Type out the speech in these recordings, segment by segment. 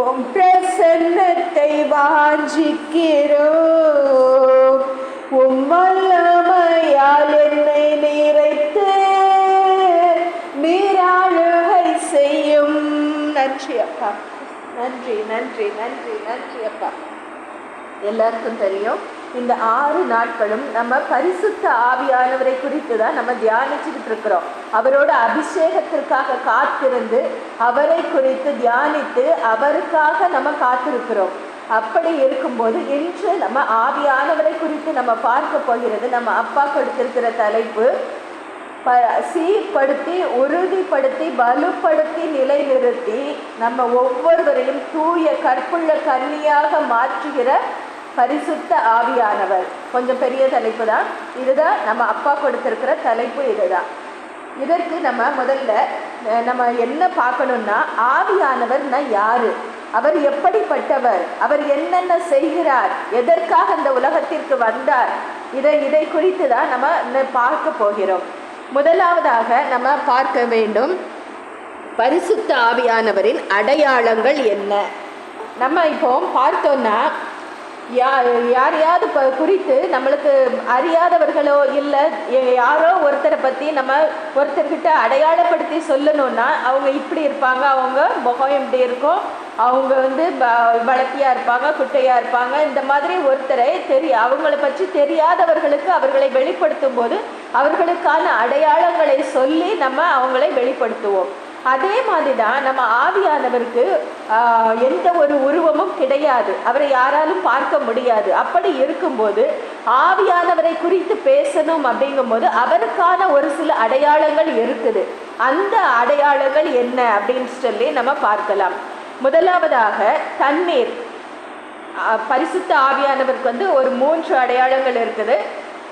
உம் பிரசன்னத்தை வாஞ்சிக்கிறோம். உம் வல்லமையால் என்னை நிறைத்து நீராளுகை செய்யும். நன்றி அப்பா, நன்றி நன்றி நன்றி நன்றி அப்பா. எல்லாருக்கும் தெரியும், இந்த 6 நாட்களும் நம்ம பரிசுத்த ஆவியானவரை குறித்து தான் நம்ம தியானிச்சுக்கிட்டு இருக்கிறோம். அவரோட அபிஷேகத்திற்காக காத்திருந்து அவரை குறித்து தியானித்து அவருக்காக நம்ம காத்திருக்கிறோம். அப்படி இருக்கும்போது இன்று நம்ம ஆவியானவரை குறித்து நம்ம பார்க்க போகிறது. நம்ம அப்பா கொடுத்திருக்கிற தலைப்பு சீர்படுத்தி, உறுதிப்படுத்தி, வலுப்படுத்தி, நிலைநிறுத்தி நம்ம ஒவ்வொருவரையும் தூய கற்புள்ள கன்னியாக மாற்றுகிற பரிசுத்த ஆவியானவர். கொஞ்சம் பெரிய தலைப்பு தான். இதுதான் நம்ம அப்பா கொடுத்திருக்கிற தலைப்பு. இதுதான். இதற்கு நம்ம முதல்ல நம்ம என்ன பார்க்கணும்னா, ஆவியானவர்னா யாரு, அவர் எப்படிப்பட்டவர், அவர் என்னென்ன செய்கிறார், எதற்காக இந்த உலகத்திற்கு வந்தார், இதை குறித்து தான் நம்ம பார்க்க போகிறோம். முதலாவதாக நம்ம பார்க்க வேண்டும், பரிசுத்த ஆவியானவரின் அடையாளங்கள் என்ன. நம்ம இப்போ பார்த்தோம்னா, யாரையாவது குறித்து நம்மளுக்கு அறியாதவர்களோ இல்லை யாரோ ஒருத்தரை பற்றி நம்ம ஒருத்தர்கிட்ட அடையாளப்படுத்தி சொல்லணும்னா, அவங்க இப்படி இருப்பாங்க, அவங்க முகம் இப்படி இருக்கும், அவங்க வளர்த்தியாக இருப்பாங்க, குட்டையாக இருப்பாங்க, இந்த மாதிரி ஒருத்தரை அவங்கள பற்றி தெரியாதவர்களுக்கு அவர்களை வெளிப்படுத்தும் போது அவர்களுக்கான அடையாளங்களை சொல்லி நம்ம அவங்களை வெளிப்படுத்துவோம். அதே மாதிரி தான் நம்ம ஆவியானவருக்கு எந்த ஒரு உருவமும் கிடையாது, அவரை யாராலும் பார்க்க முடியாது. அப்படி இருக்கும்போது ஆவியானவரை குறித்து பேசணும் அப்படிங்கும்போது அவருக்கான ஒரு சில அடையாளங்கள் இருக்குது. அந்த அடையாளங்கள் என்ன அப்படின்னு சொல்லி நம்ம பார்க்கலாம். முதலாவதாக தண்ணீர். பரிசுத்த ஆவியானவருக்கு ஒரு 3 அடையாளங்கள் இருக்குது.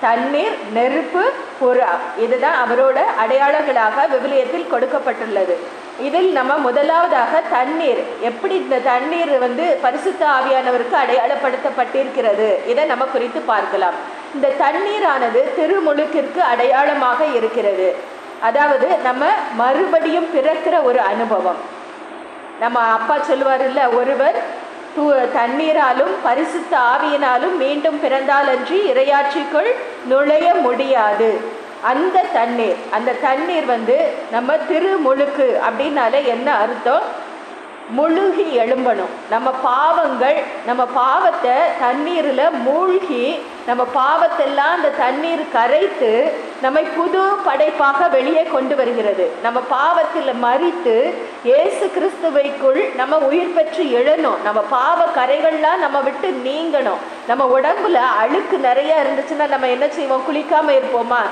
தண்ணீர், நெருப்பு, புறா. இதுதான் அவரோட அடையாளங்களாக விவிலியத்தில் கொடுக்கப்பட்டுள்ளது. இதில் நம்ம முதலாவதாக தண்ணீர், எப்படி இந்த தண்ணீர் பரிசுத்த ஆவியானவருக்கு அடையாளப்படுத்தப்பட்டிருக்கிறது, இதை நம்ம குறித்து பார்க்கலாம். இந்த தண்ணீரானது திருமுழுக்கிற்கு அடையாளமாக இருக்கிறது. அதாவது நம்ம மறுபடியும் பிறக்கிற ஒரு அனுபவம். நம்ம அப்பா சொல்லுவார் இல்லை, ஒருவர் தண்ணீராலும் பரிசுத்த ஆவியினாலும் மீண்டும் பிறந்தாலன்றி இறையாட்சிக்குள் நுழைய முடியாது. அந்த தண்ணீர் நம்ம திருமுழுக்கு அப்படின்னால என்ன அர்த்தம்? முழுகி எழும்பணும். நம்ம பாவத்தை தண்ணீரில் மூழ்கி நம்ம பாவத்தெல்லாம் அந்த தண்ணீர் கரைத்து நம்மை புது படைப்பாக வெளியே கொண்டு வருகிறது. நம்ம பாவத்தில் மரித்து இயேசு கிறிஸ்துவைக்குள் நம்ம உயிர் பெற்று எழணும். நம்ம பாவ கரைகள்லாம் நம்ம விட்டு நீங்கணும். நம்ம உடம்புல அழுக்கு நிறைய இருந்துச்சுன்னா நம்ம என்ன செய்வோம்? குளிக்காமல் இருப்போமா?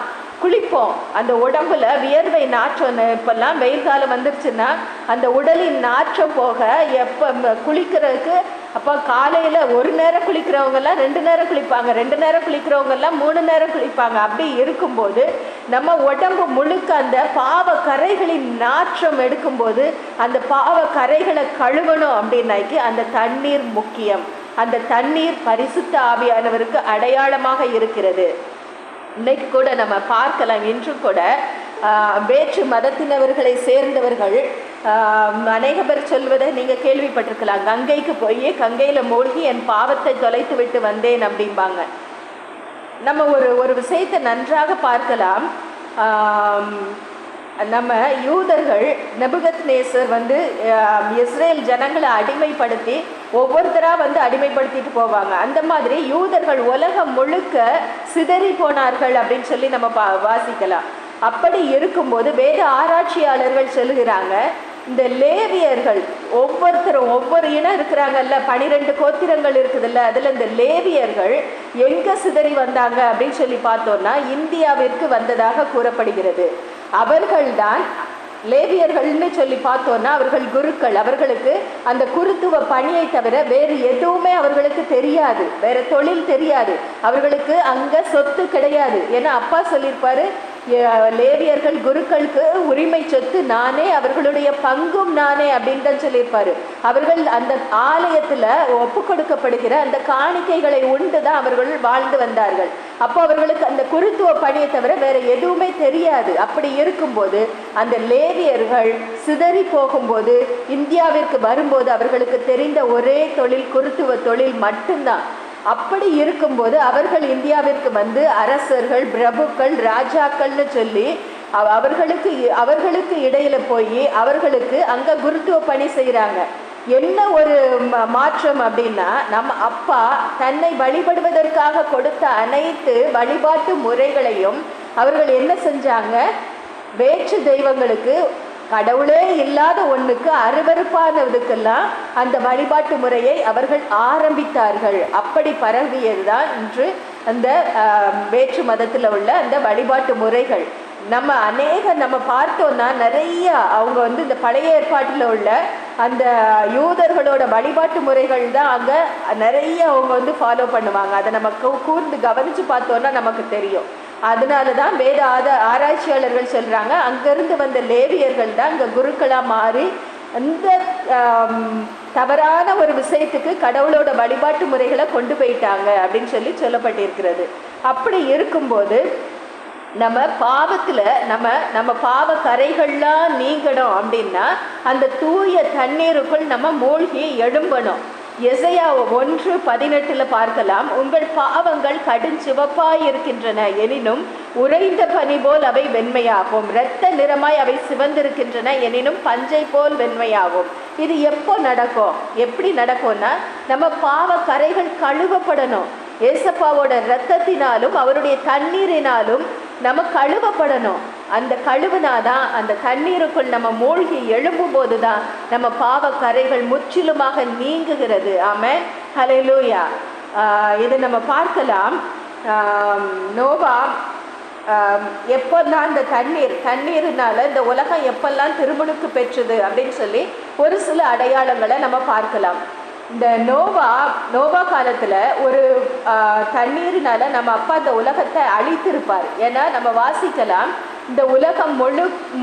குளிப்போம். அந்த உடம்புல வியர்வை நாற்றம், இப்பெல்லாம் வெயில் காலம் வந்துருச்சுன்னா அந்த உடலின் நாற்றம் போக எப்போ குளிக்கிறதுக்கு, அப்போ காலையில் 1 நேரம் குளிக்கிறவங்கெல்லாம் 2 நேரம் குளிப்பாங்க, 2 நேரம் குளிக்கிறவங்கெல்லாம் 3 நேரம் குளிப்பாங்க. அப்படி இருக்கும்போது நம்ம உடம்பு முழுக்க அந்த பாவ கரைகளின் நாற்றம் எடுக்கும்போது அந்த பாவ கரைகளை கழுவணும் அப்படின்னாக்கி அந்த தண்ணீர் முக்கியம். அந்த தண்ணீர் பரிசுத்த ஆவியானவருக்கு அடையாளமாக இருக்கிறது. இன்னைக்கு கூட நம்ம பார்க்கலாம், இன்று கூட வேற்று மதத்தினவர்களை சேர்ந்தவர்கள் அநேக பேர் சொல்வதை நீங்கள் கேள்விப்பட்டிருக்கலாம். கங்கைக்கு போய் கங்கையில் மூழ்கி என் பாவத்தை தொலைத்து விட்டு வந்தேன் அப்படிம்பாங்க. நம்ம ஒரு விஷயத்தை நன்றாக பார்க்கலாம். நம்ம யூதர்கள், நெபுகத்நேசர் இஸ்ரேல் ஜனங்களை அடிமைப்படுத்தி ஒவ்வொருத்தராக அடிமைப்படுத்திட்டு போவாங்க. அந்த மாதிரி யூதர்கள் உலகம் முழுக்க சிதறி போனார்கள் அப்படின்னு சொல்லி நம்ம வாசிக்கலாம். அப்படி இருக்கும்போது வேத ஆராய்ச்சியாளர்கள் சொல்லுகிறாங்க, இந்த லேவியர்கள் ஒவ்வொருத்தரும் ஒவ்வொரு இனம் இருக்கிறாங்கல்ல, 12 கோத்திரங்கள் இருக்குதுல்ல, அதில் இந்த லேவியர்கள் எங்கே சிதறி வந்தாங்க அப்படின்னு சொல்லி பார்த்தோன்னா இந்தியாவிற்கு வந்ததாக கூறப்படுகிறது. அவர்கள்தான் லேவியர்கள்னு சொல்லி பார்த்தோன்னா அவர்கள் குருக்கள். அவர்களுக்கு அந்த குருத்துவ பணியை தவிர வேறு எதுவுமே அவர்களுக்கு தெரியாது, வேறு தொழில் தெரியாது. அவர்களுக்கு அங்கே சொத்து கிடையாது. ஏன்னா அப்பா சொல்லியிருப்பாரு, லேவியர்கள் குருக்களுக்கு உரிமை சொத்து நானே, அவர்களுடைய பங்கும் நானே அப்படின்னு தான் சொல்லியிருப்பாரு. அவர்கள் அந்த ஆலயத்துல ஒப்பு கொடுக்கப்படுகிற அந்த காணிக்கைகளை உண்டு தான் அவர்கள் வாழ்ந்து வந்தார்கள். அப்போ அவர்களுக்கு அந்த குருத்துவ பணியை தவிர வேற எதுவுமே தெரியாது. அப்படி இருக்கும்போது அந்த லேவியர்கள் சிதறி போகும்போது இந்தியாவிற்கு வரும்போது அவர்களுக்கு தெரிந்த ஒரே தொழில் குருத்துவ தொழில் மட்டும்தான். அப்படி இருக்கும்போது அவர்கள் இந்தியாவிற்கு வந்து அரசர்கள், பிரபுக்கள், ராஜாக்கள்னு சொல்லி அவர்களுக்கு இடையில போய் அவர்களுக்கு அங்க குருத்துவ பணி செய்யறாங்க. என்ன ஒரு மாற்றம் அப்படின்னா, நம்ம அப்பா தன்னை வழிபடுவதற்காக கொடுத்த அனைத்து வழிபாட்டு முறைகளையும் அவர்கள் என்ன செஞ்சாங்க, வேற்று தெய்வங்களுக்கு, கடவுளே இல்லாத ஒண்ணுக்கு, அருவருப்பானதுக்கெல்லாம் அந்த வழிபாட்டு முறையை அவர்கள் ஆரம்பித்தார்கள். அப்படி பரவியதுதான் இன்று அந்த வேற்று மதத்தில் உள்ள அந்த வழிபாட்டு முறைகள். நம்ம பார்த்தோம்னா நிறைய அவங்க வந்து இந்த பழைய ஏற்பாட்டில் உள்ள அந்த யூதர்களோட வழிபாட்டு முறைகள் தான் அங்கே நிறைய அவங்க வந்து ஃபாலோ பண்ணுவாங்க. அதை நம்ம கூர்ந்து கவனித்து பார்த்தோன்னா நமக்கு தெரியும். அதனால தான் வேத ஆராய்ச்சியாளர்கள் சொல்கிறாங்க, அங்கேருந்து வந்த லேவியர்கள் தான் இங்கே குருக்களாக மாறி அந்த தவறான ஒரு விஷயத்துக்கு கடவுளோட வழிபாட்டு முறைகளை கொண்டு போயிட்டாங்க அப்படின்னு சொல்லப்பட்டிருக்கிறது. அப்படி இருக்கும்போது நம்ம பாவத்தில் நம்ம பாவ கரைகள்லாம் நீங்கணும் அப்படின்னா அந்த தூய தண்ணீருக்குள் நம்ம மூழ்கி எழும்பணும். எசையா 1:18 பார்க்கலாம், உங்கள் பாவங்கள் கடுஞ்சிவப்பாய் இருக்கின்றன, எனினும் உறைந்த பனி போல் அவை வெண்மையாகும், இரத்த நிறமாய் அவை சிவந்திருக்கின்றன, எனினும் பஞ்சை போல் வெண்மையாகும். இது எப்போ நடக்கும், எப்படி நடக்கும்னா நம்ம பாவ கரைகள் கழுவப்படணும். ஏசப்பாவோட இரத்தத்தினாலும் அவருடைய தண்ணீரினாலும் நம்ம கழுவப்படணும். அந்த கழுவுனாதான், அந்த தண்ணீருக்குள் நம்ம மூழ்கி எழும்பும் போது தான் நம்ம பாவ கரைகள் முற்றிலுமாக நீங்குகிறது. ஆமென், ஹல்லேலூயா. இதை நம்ம பார்க்கலாம். நோவா எப்பெல்லாம் இந்த தண்ணீர்னால இந்த உலகம் எப்பெல்லாம் திருமுழுக்கு பெற்றது அப்படின்னு சொல்லி ஒரு சில அடையாளங்களை நம்ம பார்க்கலாம். இந்த நோவா காலத்தில் ஒரு தண்ணீரினால நம்ம அப்பா இந்த உலகத்தை அழித்திருப்பார். ஏன்னா நம்ம வாசிக்கலாம், இந்த உலகம்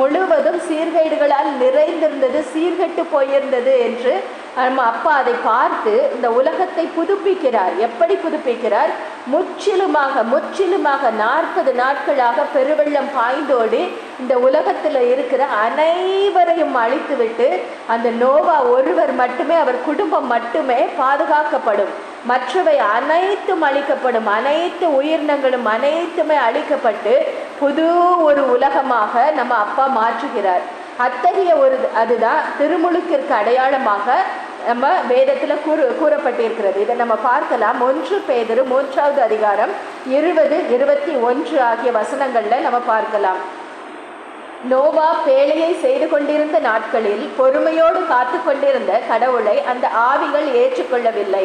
முழுவதும் சீர்கேடுகளால் நிறைந்திருந்தது, சீர்கெட்டு போயிருந்தது என்று நம்ம அப்பா அதை பார்த்து இந்த உலகத்தை புதுப்பிக்கிறார். எப்படி புதுப்பிக்கிறார்? முற்றிலுமாக 40 நாட்களாக பெருவெள்ளம் பாய்ந்தோடி இந்த உலகத்தில் இருக்கிற அனைவரையும் அழித்துவிட்டு அந்த நோவா ஒருவர் மட்டுமே, அவர் குடும்பம் மட்டுமே பாதுகாக்கப்படும், மற்றவை அனைத்தும் அழிக்கப்படும், அனைத்து உயிரினங்களும் அனைத்துமே அழிக்கப்பட்டு புது ஒரு உலகமாக நம்ம அப்பா மாற்றுகிறார். அத்தகைய அதுதான் திருமுழுக்கிற்கு அடையாளமாக நம்ம வேதத்தில் கூறப்பட்டிருக்கிறது. இதை நம்ம பார்க்கலாம். 1 பேதுரு 3வது அதிகாரம் 20-21 ஆகிய வசனங்களில் நம்ம பார்க்கலாம். நோவா பேழையை செய்து கொண்டிருந்த நாட்களில் பொறுமையோடு காத்து கொண்டிருந்த கடவுளை அந்த ஆவிகள் ஏற்றுக்கொள்ளவில்லை.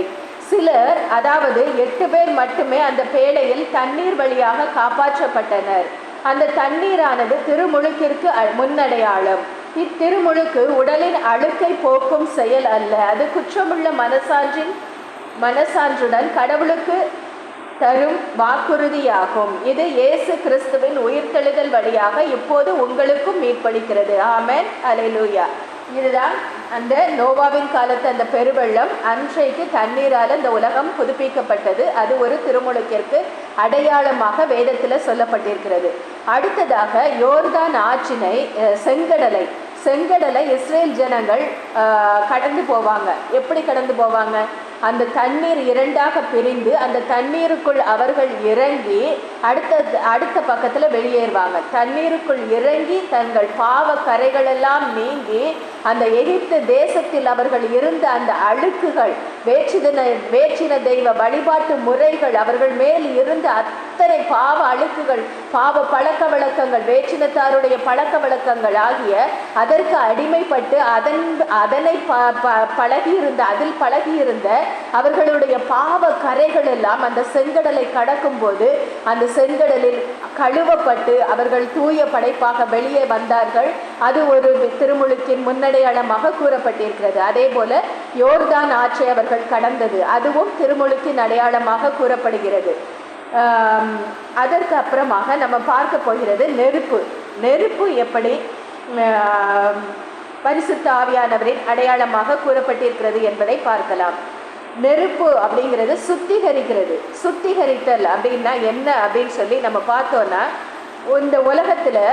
சிலர், அதாவது 8 பேர் மட்டுமே அந்த பேழையில் தண்ணீர் வழியாக காப்பாற்றப்பட்டனர். அந்த தண்ணீரானது திருமுழுக்கிற்கு முன்னடையாளம். இத்திருமுழுக்கு உடலின் அழுக்கை போக்கும் செயல் அல்ல, அது குற்றமுள்ள மனசான்றுடன் கடவுளுக்கு தரும் வாக்குறுதியாகும். இது இயேசு கிறிஸ்துவின் உயிர்த்தெழுதல் வழியாக இப்போது உங்களுக்கும் மீட்பளிக்கிறது. ஆமென், அல்லேலூயா. இதுதான் அந்த நோவாவின் காலத்து அந்த பெருவெள்ளம். அன்றைக்கு தண்ணீரால் இந்த உலகம் புதுப்பிக்கப்பட்டது. அது ஒரு திருமுழுக்கிற்கு அடையாளமாக வேதத்தில் சொல்லப்பட்டிருக்கிறது. அடுத்ததாக யோர்தான் ஆற்றினை, செங்கடலை இஸ்ரேல் ஜனங்கள் கடந்து போவாங்க. எப்படி கடந்து போவாங்க? அந்த தண்ணீர் 2ஆக பிரிந்து அந்த தண்ணீருக்குள் அவர்கள் இறங்கி அடுத்த பக்கத்தில் வெளியேறுவாங்க. தண்ணீருக்குள் இறங்கி தங்கள் பாவ கரைகளெல்லாம் நீங்கி அந்த எகிப்து தேசத்தில் அவர்கள் இருந்த அந்த அழுக்குகள், வேற்றின தெய்வ வழிபாட்டு முறைகள், அவர்கள் மேல் இருந்த அத்தனை பாவ அழுக்குகள், பாவ பழக்க வழக்கங்கள், வேற்றினத்தாருடைய பழக்க வழக்கங்கள் ஆகிய அதற்கு அடிமைப்பட்டு அதில் பழகியிருந்த அவர்களுடைய பாவ கரைகள் எல்லாம் அந்த செங்கடலை கடக்கும் போது அந்த செங்கடலில் கழுவப்பட்டு அவர்கள் தூய படைப்பாக வெளியே வந்தார்கள். அது ஒரு திருமுழுக்கின் முன்னடையாளமாக கூறப்பட்டிருக்கிறது. அதே போல யோர்தான் ஆற்றை அவர்கள் கடந்தது, அதுவும் திருமுழுக்கின் அடையாளமாக கூறப்படுகிறது. அதற்கு அப்புறமாக நம்ம பார்க்க போகிறது நெருப்பு. நெருப்பு எப்படி பரிசுத்த ஆவியானவரின் அடையாளமாக கூறப்பட்டிருக்கிறது என்பதை பார்க்கலாம். நெருப்பு அப்படிங்கிறது சுத்திகரிக்கிறது. சுத்திகரித்தல் அப்படின்னா என்ன அப்படின்னு சொல்லி நம்ம பார்த்தோன்னா, இந்த உலகத்தில்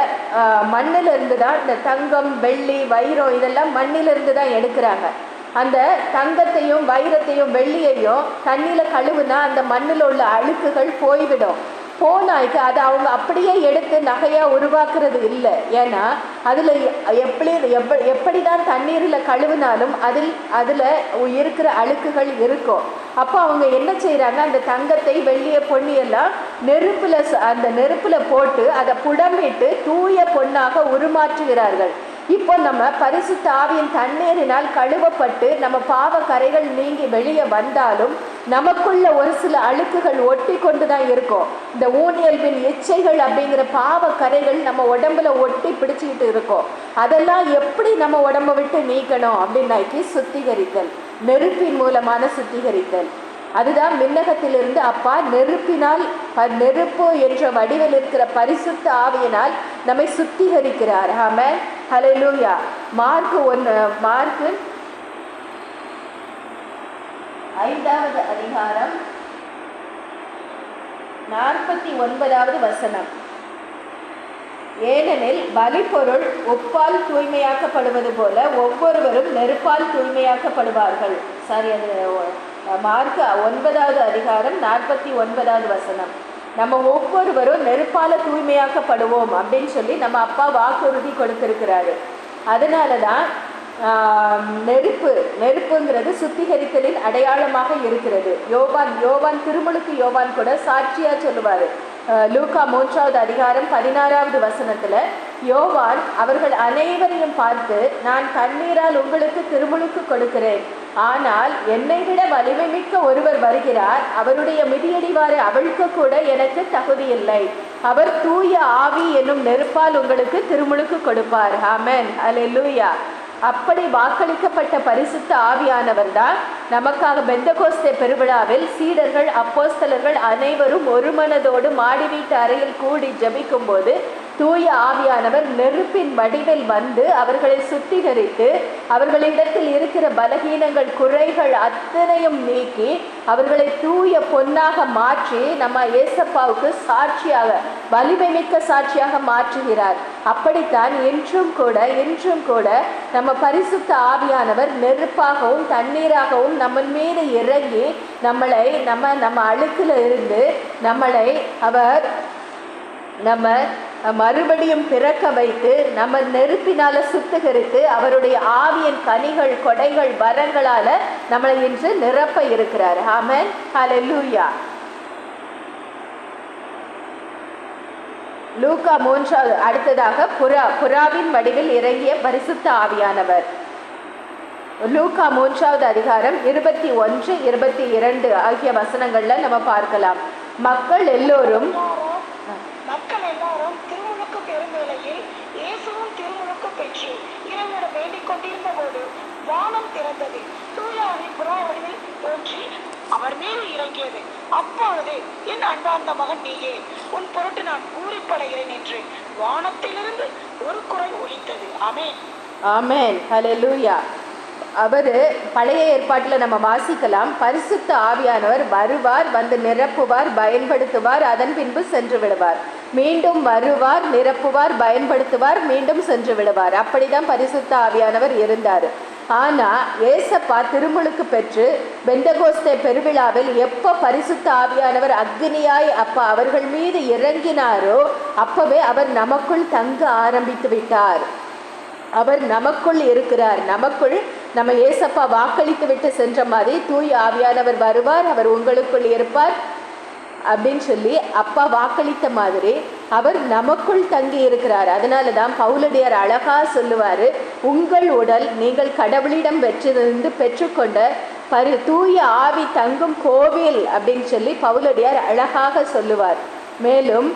மண்ணிலிருந்து தான் இந்த தங்கம், வெள்ளி, வைரம் இதெல்லாம் மண்ணிலிருந்து தான் எடுக்கிறாங்க. அந்த தங்கத்தையும் வைரத்தையும் வெள்ளியையும் தண்ணியில் கழுவுனா அந்த மண்ணில் உள்ள அழுக்குகள் போய்விடும். போனாய்க்கு அதை அவங்க அப்படியே எடுத்து நகையாக உருவாக்குறது இல்லை. ஏன்னா அதில் எப்படி தான் தண்ணீரில் கழுவினாலும் அதில் இருக்கிற அழுக்குகள் இருக்கும். அப்போ அவங்க என்ன செய்கிறாங்க, அந்த தங்கத்தை, வெள்ளியை, பொன்னியெல்லாம் அந்த நெருப்பில் போட்டு அதை புடமிட்டு தூய பொன்னாக உருமாற்றுகிறார்கள். இப்போ நம்ம பரிசுத்த ஆவியின் தண்ணீரினால் கழுவப்பட்டு நம்ம பாவ கரைகள் நீங்கி வெளியே வந்தாலும் நமக்குள்ள ஒரு சில அழுக்குகள் ஒட்டி கொண்டு தான் இருக்கும். இந்த ஊனியல்பின் இச்சைகள் அப்படிங்கிற பாவ கரைகள் நம்ம உடம்புல ஒட்டி பிடிச்சிக்கிட்டு இருக்கும். அதெல்லாம் எப்படி நம்ம உடம்பை விட்டு நீக்கணும் அப்படின்னாக்கி சுத்திகரித்தல், நெருப்பின் மூலமான சுத்திகரித்தல். அதுதான் விண்ணகத்திலிருந்து அப்பா நெருப்பினால், நெருப்பு என்ற வடிவில் இருக்கிற பரிசுத்த ஆவியினால் நம்மை சுத்திகரிக்கிறார். ஆமென், ஹல்லேலூயா. மார்க்கு 5வது அதிகாரம் 49வது வசனம். ஏனெனில் பலிப்பொருள் உப்பால் தூய்மையாக்கப்படுவது போல ஒவ்வொருவரும் நெருப்பால் தூய்மையாக்கப்படுவார்கள். சாரி, அது மார்க்கு 9வது அதிகாரம் 49வது வசனம். நம்ம ஒவ்வொருவரும் நெருப்பால தூய்மையாக்கப்படுவோம் அப்படின்னு சொல்லி நம்ம அப்பா வாக்குறுதி கொடுத்திருக்கிறாரு. அதனால தான் நெருப்புங்கிறது சுத்திகரித்தலின் அடையாளமாக இருக்கிறது. யோவான் திருமுழுக்கு யோவான் கூட சாட்சியா சொல்லுவாரு. லூக்கா 3வது அதிகாரம் 16வது வசனத்துல யோவான் அவர்கள் அனைவரையும் பார்த்து, நான் தண்ணீரால் உங்களுக்கு திருமுழுக்கு கொடுக்கிறேன், ஆனால் என்னை விட வலிமை மிக்க ஒருவர் வருகிறார், அவருடைய மிதியடிவாரை அவிழ்க்க கூட எனக்கு தகுதியில்லை, அவர் தூய ஆவி என்னும் நெருப்பால் உங்களுக்கு திருமுழுக்கு கொடுப்பார். ஆமென், அல்லேலூயா. அப்படி வாக்களிக்கப்பட்ட பரிசுத்த ஆவியானவர் தான் நமக்காக பெந்தகோஸ்தே பெருவிழாவில் சீடர்கள், அப்போஸ்தலர்கள் அனைவரும் ஒரு மனதோடு மாடி வீட்டு அறையில் கூடி ஜெபிக்கும் போது தூய ஆவியானவர் நெருப்பின் வடிவில் வந்து அவர்களை சுத்திகரித்து அவர்களிடத்தில் இருக்கிற பலகீனங்கள், குறைகள் அத்தனையும் நீக்கி அவர்களை தூய பொன்னாக மாற்றி நம்ம ஏசப்பாவுக்கு சாட்சியாக, வலிமை மிக்க சாட்சியாக மாற்றுகிறார். அப்படித்தான் இன்றும் கூட நம்ம பரிசுத்த ஆவியானவர் நெருப்பாகவும் தண்ணீராகவும் நம்ம மீது இறங்கி நம்ம அழுக்குல இருந்து அவர் மறுபடியும் பிறக்க வைத்து நம்ம நெருப்பினால சுத்திகரித்து அவருடைய ஆவியின் கனிகள், கொடைகள், வரங்களால நம்மளை இன்று நிரப்ப இருக்கிறார். ஆமென், ஹல்லேலூயா. லூக்கா 3 அடுத்ததாக புறாவின் வடிவில் இறங்கிய பரிசுத்த ஆவியானவர். லூக்கா 3வது அதிகாரம் 21, 22 ஆகிய வசனங்கள்ல நம்ம பார்க்கலாம். மக்கள் எல்லாரும் திருமுழுக்கு பெறும் வேளையில் இயேசுவும் திருமுழுக்கு பெற்று இறைவனிடம் வேண்டிக் கொண்டிருந்த போது வானம் திறந்தது, தூய ஆவி புறா வடிவில் தோன்றி அவர் மீது இறங்கியது. அப்பொழுது என் அன்பார்ந்த மகன் நீயே, உன் பொருட்டு நான் பூரிப்படைகிறேன் என்று வானத்திலிருந்து ஒரு குரல் ஒலித்தது. ஆமென், ஆமென், ஹல்லேலூயா. அவர் பழைய ஏற்பாட்டில் நம்ம வாசிக்கலாம், பரிசுத்த ஆவியானவர் வருவார், வந்து நிரப்புவார், பயன்படுத்துவார், அதன் பின்பு சென்று விடுவார், மீண்டும் வருவார், நிரப்புவார், பயன்படுத்துவார், மீண்டும் சென்று விடுவார். அப்படிதான் பரிசுத்த ஆவியானவர் இருந்தார். ஆனால் ஏசப்பா திருமுழுக்கு பெற்று பெந்தகோஸ்தே பெருவிழாவில் எப்போ பரிசுத்த ஆவியானவர் அக்னியாய் அப்பா அவர்கள் மீது இறங்கினாரோ அப்பவே அவர் நமக்குள் தங்க ஆரம்பித்து விட்டார். அவர் நமக்குள் இருக்கிறார். நமக்குள் நம்ம ஏசப்பா வாக்களித்து விட்டு சென்ற மாதிரி தூய ஆவியானவர் வருவார், அவர் உங்களுக்குள் இருப்பார் அப்படின்னு சொல்லி அப்பா வாக்களித்த மாதிரி அவர் நமக்குள் தங்கி இருக்கிறார். அதனால தான் பவுலடியார் அழகா சொல்லுவார், உங்கள் உடல் நீங்கள் கடவுளிடம் பெற்றுக்கொண்ட தூய ஆவி தங்கும் கோவில் அப்படின்னு சொல்லி பவுலடியார் அழகாக சொல்லுவார். மேலும்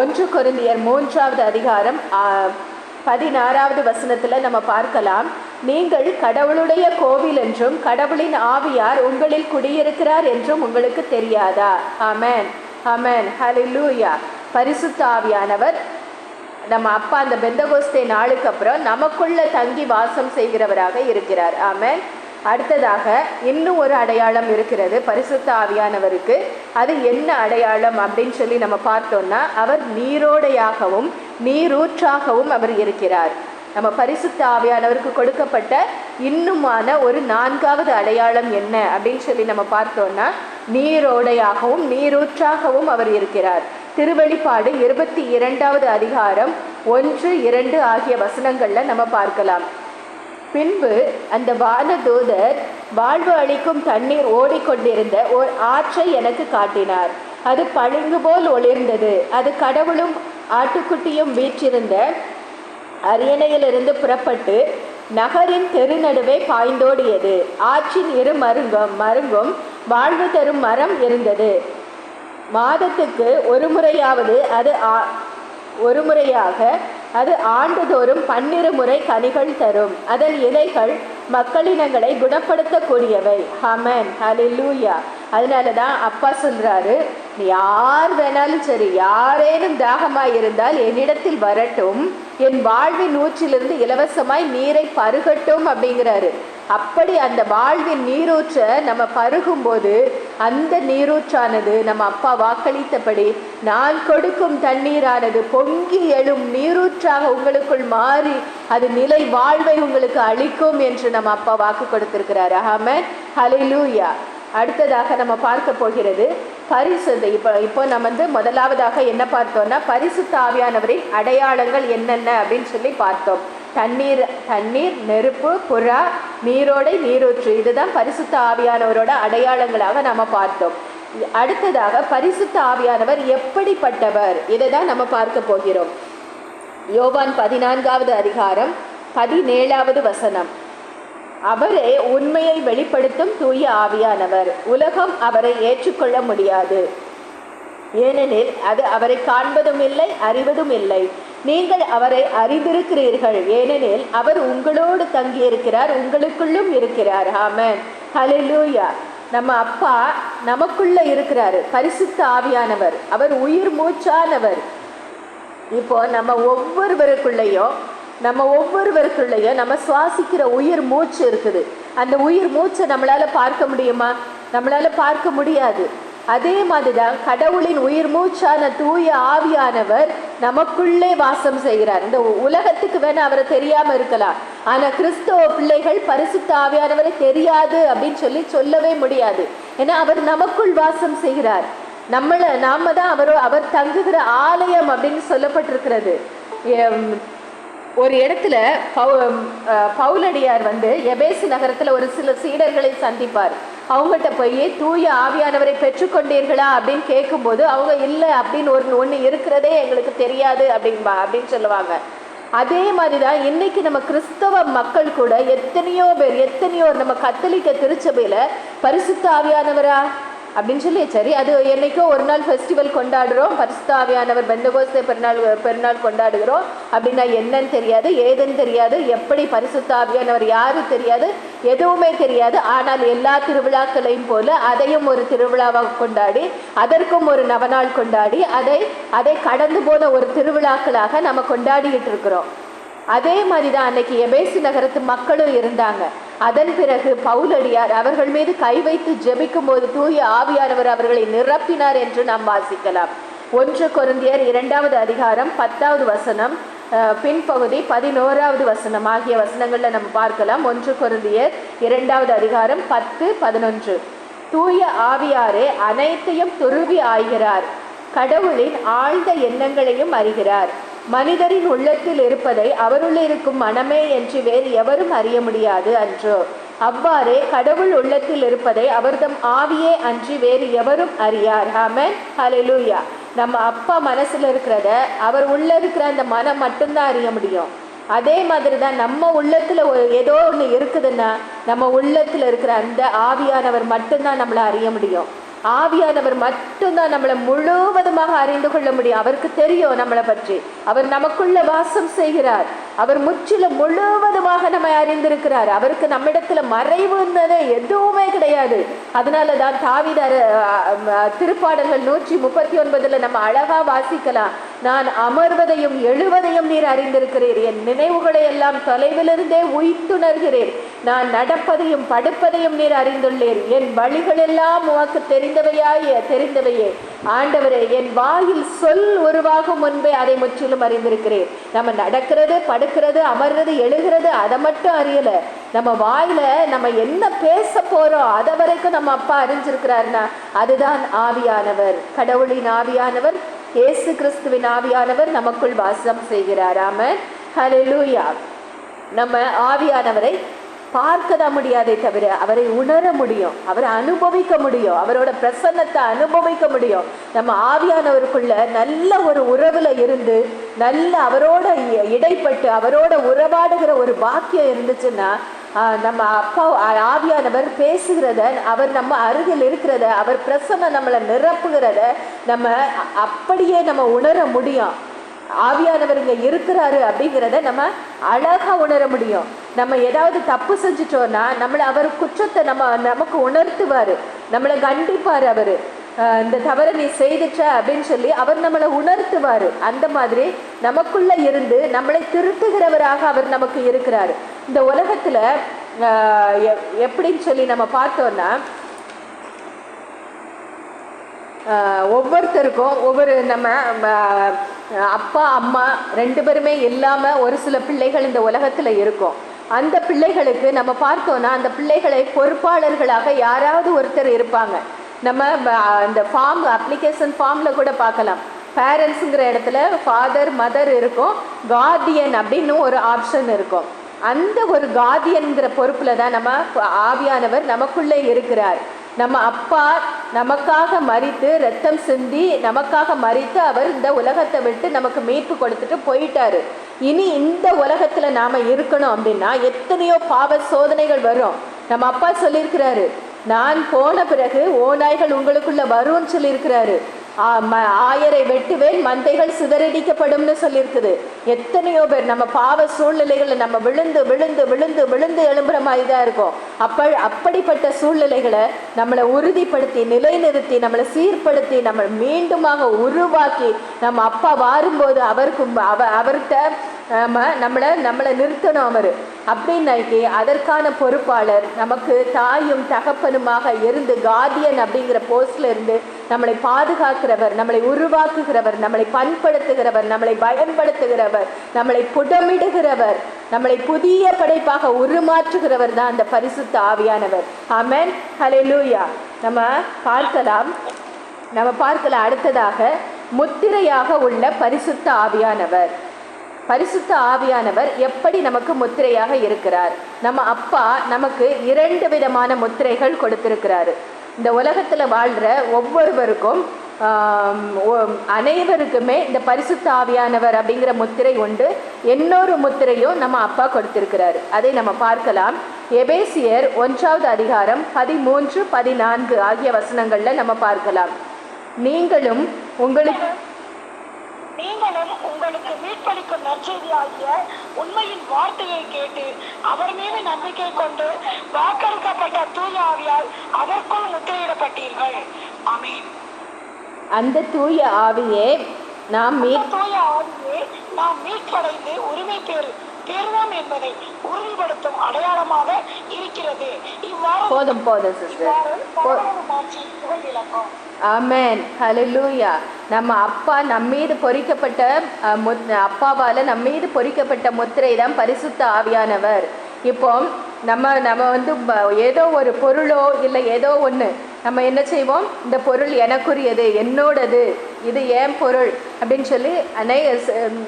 1 கொரிந்தியர் 3வது அதிகாரம் 16வது வசனத்துல நம்ம பார்க்கலாம், நீங்கள் கடவுளுடைய கோவில் என்றும் கடவுளின் ஆவியார் உங்களில் குடியிருக்கிறார் என்றும் உங்களுக்கு தெரியாதா? ஆமென், ஆமென், ஹல்லேலூயா. பரிசுத்த ஆவியானவர் நம்ம அப்பா அந்த பெந்தகோஸ்தே நாளுக்கு அப்புறம் நமக்குள்ள தங்கி வாசம் செய்கிறவராக இருக்கிறார். ஆமென். அடுத்ததாக இன்னும் ஒரு அடையாளம் இருக்கிறது பரிசுத்த ஆவியானவருக்கு. அது என்ன அடையாளம் அப்படின்னு சொல்லி நம்ம பார்த்தோம்னா, அவர் நீரோடையாகவும் நீரூற்றாகவும் அவர் இருக்கிறார். நம்ம பரிசுத்த ஆவியானவருக்கு கொடுக்கப்பட்ட இன்னுமான ஒரு 4வது அடையாளம் என்ன அப்படின்னு சொல்லி நம்ம பார்த்தோம்னா, நீரோடையாகவும் நீரூற்றாகவும் அவர் இருக்கிறார். திருவெளிப்பாடு 22வது அதிகாரம் 1, 2 ஆகிய வசனங்கள்ல நம்ம பார்க்கலாம். பின்பு அந்த வானதூதர் வாழ்வு அளிக்கும் தண்ணீர் ஓடிக்கொண்டிருந்த ஓர் ஆற்றை எனக்கு காட்டினார். அது பளிங்கு போல் ஒளிர்ந்தது. அது கடவுளும் ஆட்டுக்குட்டியும் வீற்றிருந்த அரியணையிலிருந்து புறப்பட்டு நகரின் தெருநடுவே பாய்ந்தோடியது. ஆற்றின் இரு மருங்கும் வாழ்வு தரும் மரம் இருந்தது. மாதத்துக்கு ஒரு முறையாக அது ஆண்டுதோறும் 12 முறை கனிகள் தரும். அதன் இலைகள் மக்களினங்களை குணப்படுத்தக்கூடியவை. ஆமென், ஹல்லேலூயா. அதனால தான் அப்பா சொல்றாரு, யார் வேணாலும் சரி, யாரேனும் தாகமாய் இருந்தால் என்னிடத்தில் வரட்டும், என் வாழ்வின் ஊற்றிலிருந்து இலவசமாய் நீரை பருகட்டும் அப்படிங்கிறாரு. அப்படி அந்த வாழ்வின் நீரூற்ற நம்ம பருகும்போது அந்த நீரூற்றானது நம்ம அப்பா வாக்களித்தபடி நான் கொடுக்கும் தண்ணீரானது பொங்கி எழும் நீரூற்றாக உங்களுக்குள் மாறி அது நிலை வாழ்வை உங்களுக்கு அளிக்கும் என்று நம்ம அப்பா வாக்கு கொடுத்திருக்கிறார். ஆமென், ஹல்லேலூயா. அடுத்ததாக நம்ம பார்க்க போகிறது பரிசுத்த. இப்போ நம்ம முதலாவதாக என்ன பார்த்தோம்னா, பரிசுத்த ஆவியானவரின் அடையாளங்கள் என்னென்ன அப்படின்னு சொல்லி பார்த்தோம். தண்ணீர், நெருப்பு, புறா, நீரோடை, நீரூற்று, இதுதான் பரிசுத்த ஆவியானவரோட அடையாளங்களாக நம்ம பார்த்தோம். அடுத்ததாக பரிசுத்த ஆவியானவர் எப்படிப்பட்டவர், இதை தான் நம்ம பார்க்க போகிறோம். யோவான் 14வது அதிகாரம் 17வது வசனம். அவரே உண்மையை வெளிப்படுத்தும் தூய ஆவியானவர். உலகம் அவரை ஏற்றுக்கொள்ள முடியாது, ஏனெனில் அது அவரை காண்பதும் இல்லை, அறிவதும் இல்லை. நீங்கள் அவரை அறிந்திருக்கிறீர்கள், ஏனெனில் அவர் உங்களோடு தங்கியிருக்கிறார், உங்களுக்குள்ளும் இருக்கிறார். ஆமென், ஹல்லேலூயா. நம்ம அப்பா நமக்குள்ள இருக்கிறாரு, பரிசுத்த ஆவியானவர். அவர் உயிர் மூச்சானவர். இப்போ நம்ம ஒவ்வொருவருக்குள்ளேயும் நம்ம சுவாசிக்கிற உயிர் மூச்சு இருக்குது. அந்த உயிர் மூச்சை நம்மளால பார்க்க முடியுமா? நம்மளால பார்க்க முடியாது. அதே மாதிரிதான் கடவுளின் உயிர் மூச்சான தூய ஆவியானவர் நமக்குள்ளே வாசம் செய்கிறார். இந்த உலகத்துக்கு வேணா அவரை தெரியாம இருக்கலாம், ஆனா கிறிஸ்தவ பிள்ளைகள் பரிசுத்த ஆவியானவரை தெரியாது அப்படின்னு சொல்லவே முடியாது. ஏன்னா அவர் நமக்குள் வாசம் செய்கிறார். நாம தான் அவர் தங்குகிற ஆலயம் அப்படின்னு சொல்லப்பட்டிருக்கிறது. ஒரு இடத்துல பவுலடியார் எபேசு நகரத்துல ஒரு சில சீடர்களை சந்திப்பார். அவங்ககிட்ட போய் தூய ஆவியானவரை பெற்றுக்கொண்டீர்களா அப்படின்னு கேட்கும்போது அவங்க இல்லை அப்படின்னு ஒன்று இருக்கிறதே எங்களுக்கு தெரியாது அப்படின்னு சொல்லுவாங்க. அதே மாதிரிதான் இன்னைக்கு நம்ம கிறிஸ்தவ மக்கள் கூட எத்தனையோ நம்ம கத்தோலிக்க திருச்சபையில பரிசுத்த ஆவியானவரா அப்படின்னு சொல்லி, சரி அது என்னைக்கோ ஒரு நாள் ஃபெஸ்டிவல் கொண்டாடுறோம், பரிசுத்த ஆவியானவர் பெந்தகோஸ்தே பெருநாள் கொண்டாடுகிறோம் அப்படின்னா என்னன்னு தெரியாது, ஏதுன்னு தெரியாது, எப்படி பரிசுத்த ஆவியானவர் யாரு தெரியாது, எதுவுமே தெரியாது. ஆனால் எல்லா திருவிழாக்களையும் போல அதையும் ஒரு திருவிழாவாக கொண்டாடி, அதற்கும் ஒரு நவநாள் கொண்டாடி, அதை கடந்து போன ஒரு திருவிழாக்களாக நம்ம கொண்டாடிக்கிட்டு இருக்கிறோம். அதே மாதிரிதான் அன்னைக்கு எபேசு நகரத்து மக்களும் இருந்தாங்க. அதன் பிறகு பவுலடியார் அவர்கள் மீது கை வைத்து ஜெபிக்கும் போது தூய ஆவியானவர் அவர்களை நிரப்பினார் என்று நாம் வாசிக்கலாம். 1 கொரிந்தியர் 2வது அதிகாரம் 10வது வசனம், பின்பகுதி 11வது வசனம் ஆகிய வசனங்கள்ல நம்ம பார்க்கலாம். 1 கொரிந்தியர் 2வது அதிகாரம் 10, 11. தூய ஆவியாரே அனைத்தையும் துருவி ஆய்கிறார், கடவுளின் ஆழ்ந்த எண்ணங்களையும் அறிகிறார். மனிதரின் உள்ளத்தில் இருப்பதை அவருள்ள இருக்கும் மனமே என்று வேறு எவரும் அறிய முடியாது அன்றோ? அவ்வாறே கடவுள் உள்ளத்தில் இருப்பதை அவர்தம் ஆவியே அன்றி வேறு எவரும் அறியார். ஆமென், ஹல்லேலூயா. நம்ம அப்பா மனசுல இருக்கிறத அவர் உள்ள இருக்கிற அந்த மனம் மட்டும்தான் அறிய முடியும். அதே மாதிரி தான் நம்ம உள்ளத்துல ஏதோ ஒன்று இருக்குதுன்னா நம்ம உள்ளத்துல இருக்கிற அந்த ஆவியானவர் மட்டும்தான் நம்மளை அறிய முடியும். ஆவியானவர் மட்டும்தான் நம்மளை முழுவதுமாக அறிந்து கொள்ள முடியும். அவருக்கு தெரியும் நம்மளை பற்றி. அவர் நமக்குள்ள வாசம் செய்கிறார். அவர் முற்றிலும் முழுவதுமாக நம்மை அறிந்திருக்கிறார். அவருக்கு நம்மிடத்துல மறைவுன்னது எதுவுமே கிடையாது. அதனால தான் தாவீது திருப்பாடல்கள் 139 நம்ம அழகா வாசிக்கலாம். நான் அமர்வதையும் எழுவதையும் நீர் அறிந்திருக்கிறீர். என் நினைவுகளை எல்லாம் தொலைவிலிருந்தே உய்த்துணர்கிறீர். நான் நடப்பதையும் படுப்பதையும் நீர் அறிந்துள்ளீர். என் வழிகள் எல்லாம் உனக்கு தெரிந்தவையே. ஆண்டவரே, என் வாயில் சொல் உருவாகும் முன்பே அதை முற்றிலும் அறிந்திருக்கிறேன். நம்ம நடக்கிறது, படுக்கிறது, அமர்றது, எழுகிறது அதை மட்டும் அறியல. நம்ம வாயில நம்ம என்ன பேச போறோம் அதை வரைக்கும் நம்ம அப்பா அறிஞ்சிருக்கிறாருன்னா அதுதான் ஆவியானவர். கடவுளின் ஆவியானவர், இயேசு கிறிஸ்துவின் ஆவியானவர் நமக்குள் வாசம் செய்கிறார். ஆமென், ஹல்லேலூயா. நம்ம ஆவியானவரை பார்க்க தான் முடியாதே தவிர அவரை உணர முடியும், அவரை அனுபவிக்க முடியும், அவரோட பிரசன்னத்தை அனுபவிக்க முடியும். நம்ம ஆவியானவருக்குள்ள நல்ல ஒரு உறவுல இருந்து நல்ல அவரோட இடைப்பட்டு அவரோட உறவாடுகிற ஒரு பாக்கியம் இருந்துச்சுன்னா நம்ம அப்பா ஆவியானவர் பேசுகிறத, அவர் நம்ம அருகில் இருக்கிறத, அவர் பிரசன்னம் நம்மளை நிரப்புகிறத நம்ம அப்படியே நம்ம உணர முடியும். ஆவியானவர் இங்க இருக்கிறாரு அப்படிங்கிறத நம்ம அழகா உணர முடியும். நம்ம ஏதாவது தப்பு செஞ்சிட்டோம்னா நம்மளை அவர் குற்றத்தை நமக்கு உணர்த்துவாரு, நம்மளை கண்டிப்பாரு. அவரு இந்த தவறை நீ செய்துட்ட அப்படின்னு சொல்லி அவர் நம்மளை உணர்த்துவாரு. அந்த மாதிரி நமக்குள்ள இருந்து நம்மளை திருத்துகிறவராக அவர் நமக்கு இருக்கிறாரு. இந்த உலகத்துல எப்படின்னு சொல்லி நம்ம பார்த்தோம்னா ஒவ்வொருத்தருக்கும் ஒவ்வொரு நம்ம அப்பா அம்மா 2 பேருமே இல்லாமல் ஒரு சில பிள்ளைகள் இந்த உலகத்தில் இருக்கும். அந்த பிள்ளைகளுக்கு நம்ம பார்த்தோன்னா அந்த பிள்ளைகளை பொறுப்பாளர்களாக யாராவது ஒருத்தர் இருப்பாங்க. நம்ம அந்த ஃபார்ம் அப்ளிகேஷன் ஃபார்மில் கூட பார்க்கலாம். பேரண்ட்ஸுங்கிற இடத்துல ஃபாதர் மதர் இருக்கும், கார்டியன் அப்படின்னு ஒரு ஆப்ஷன் இருக்கும். அந்த ஒரு கார்டியன்கிற பொறுப்பில் தான் நம்ம ஆவியானவர் நமக்குள்ளே இருக்கிறார். நம்ம அப்பா நமக்காக மரித்து ரத்தம் சிந்தி நமக்காக மரித்து அவர் இந்த உலகத்தை விட்டு நமக்கு மீட்பு கொடுத்துட்டு போயிட்டாரு. இனி இந்த உலகத்துல நாம இருக்கணும் அப்படின்னா எத்தனையோ பாவ சோதனைகள் வரும். நம்ம அப்பா சொல்லியிருக்கிறாரு, நான் போன பிறகு ஓநாய்கள் உங்களுக்குள்ள வரும்னு சொல்லியிருக்கிறாரு. ஆயரை வெட்டுவேன், மந்தைகள் சிதறடிக்கப்படும்னு சொல்லியிருக்குது. எத்தனையோ பேர் நம்ம பாவ சூழ்நிலைகளை நம்ம விழுந்து விழுந்து விழுந்து விழுந்து எழும்புற மாதிரி தான் இருக்கும். அப்படிப்பட்ட சூழ்நிலைகளை நம்மளை உறுதிப்படுத்தி நிலைநிறுத்தி நம்மளை சீர்படுத்தி நம்ம மீண்டுமாக உருவாக்கி நம்ம அப்பா வாரும்போது அவர்கிட்ட நம்மளை நிறுத்தணும் அவர் அப்படின்னாக்கி அதற்கான பொறுப்பாளர் நமக்கு தாயும் தகப்பனுமாக இருந்து கார்டியன் அப்படிங்கிற போஸ்ட்ல இருந்து நம்மளை பாதுகாக்கிறவர், நம்மளை உருவாக்குகிறவர், நம்மளை பண்படுத்துகிறவர், நம்மளை பயன்படுத்துகிறவர், நம்மளை புடமிடுகிறவர், நம்மளை புதிய படைப்பாக உருமாற்றுகிறவர் தான் அந்த பரிசுத்த ஆவியானவர். ஆமென், ஹல்லேலூயா. நம்ம பார்க்கலாம் அடுத்ததாக முத்திரையாக உள்ள பரிசுத்த ஆவியானவர். பரிசுத்த ஆவியானவர் எப்படி நமக்கு முத்திரையாக இருக்கிறார்? நம்ம அப்பா நமக்கு 2 விதமான முத்திரைகள் கொடுத்திருக்கிறாரு. இந்த உலகத்தில் வாழ்கிற ஒவ்வொருவருக்கும் அனைவருக்குமே இந்த பரிசுத்த ஆவியானவர் அப்படிங்கிற முத்திரை உண்டு. இன்னொரு முத்திரையும் நம்ம அப்பா கொடுத்திருக்கிறாரு. அதை நம்ம பார்க்கலாம். எபேசியர் 1வது அதிகாரம் 13, 14 ஆகிய வசனங்கள்ல நம்ம பார்க்கலாம். நீங்களும் உங்களுக்கு மீட்பளிக்கும் நற்செய்தியாகிய உண்மையின் வார்த்தையை கேட்டு அவர் மீது நம்பிக்கை கொண்டு வாக்களிக்கப்பட்ட தூய ஆவியால் அதற்குள் முத்திரையிடப்பட்டீர்கள். ஆமென். அந்த தூய ஆவியே நாம் மீட்படைந்து உரிமை பெறுவோம் என்பதை உறுதிப்படுத்தும் அடையாளமாக இருக்கிறது. போதும் ஆமென், ஹல்லேலூயா. நம்ம அப்பா நம்மீது பொறிக்கப்பட்ட அப்பாவால் நம்மீது பொறிக்கப்பட்ட முத்திரை தான் பரிசுத்த ஆவியானவர். இப்போ நம்ம ஏதோ ஒரு பொருளோ இல்லை ஏதோ ஒன்று நம்ம என்ன செய்வோம், இந்த பொருள் எனக்குரியது, என்னோடது, இது ஏன் பொருள் அப்படின்னு சொல்லி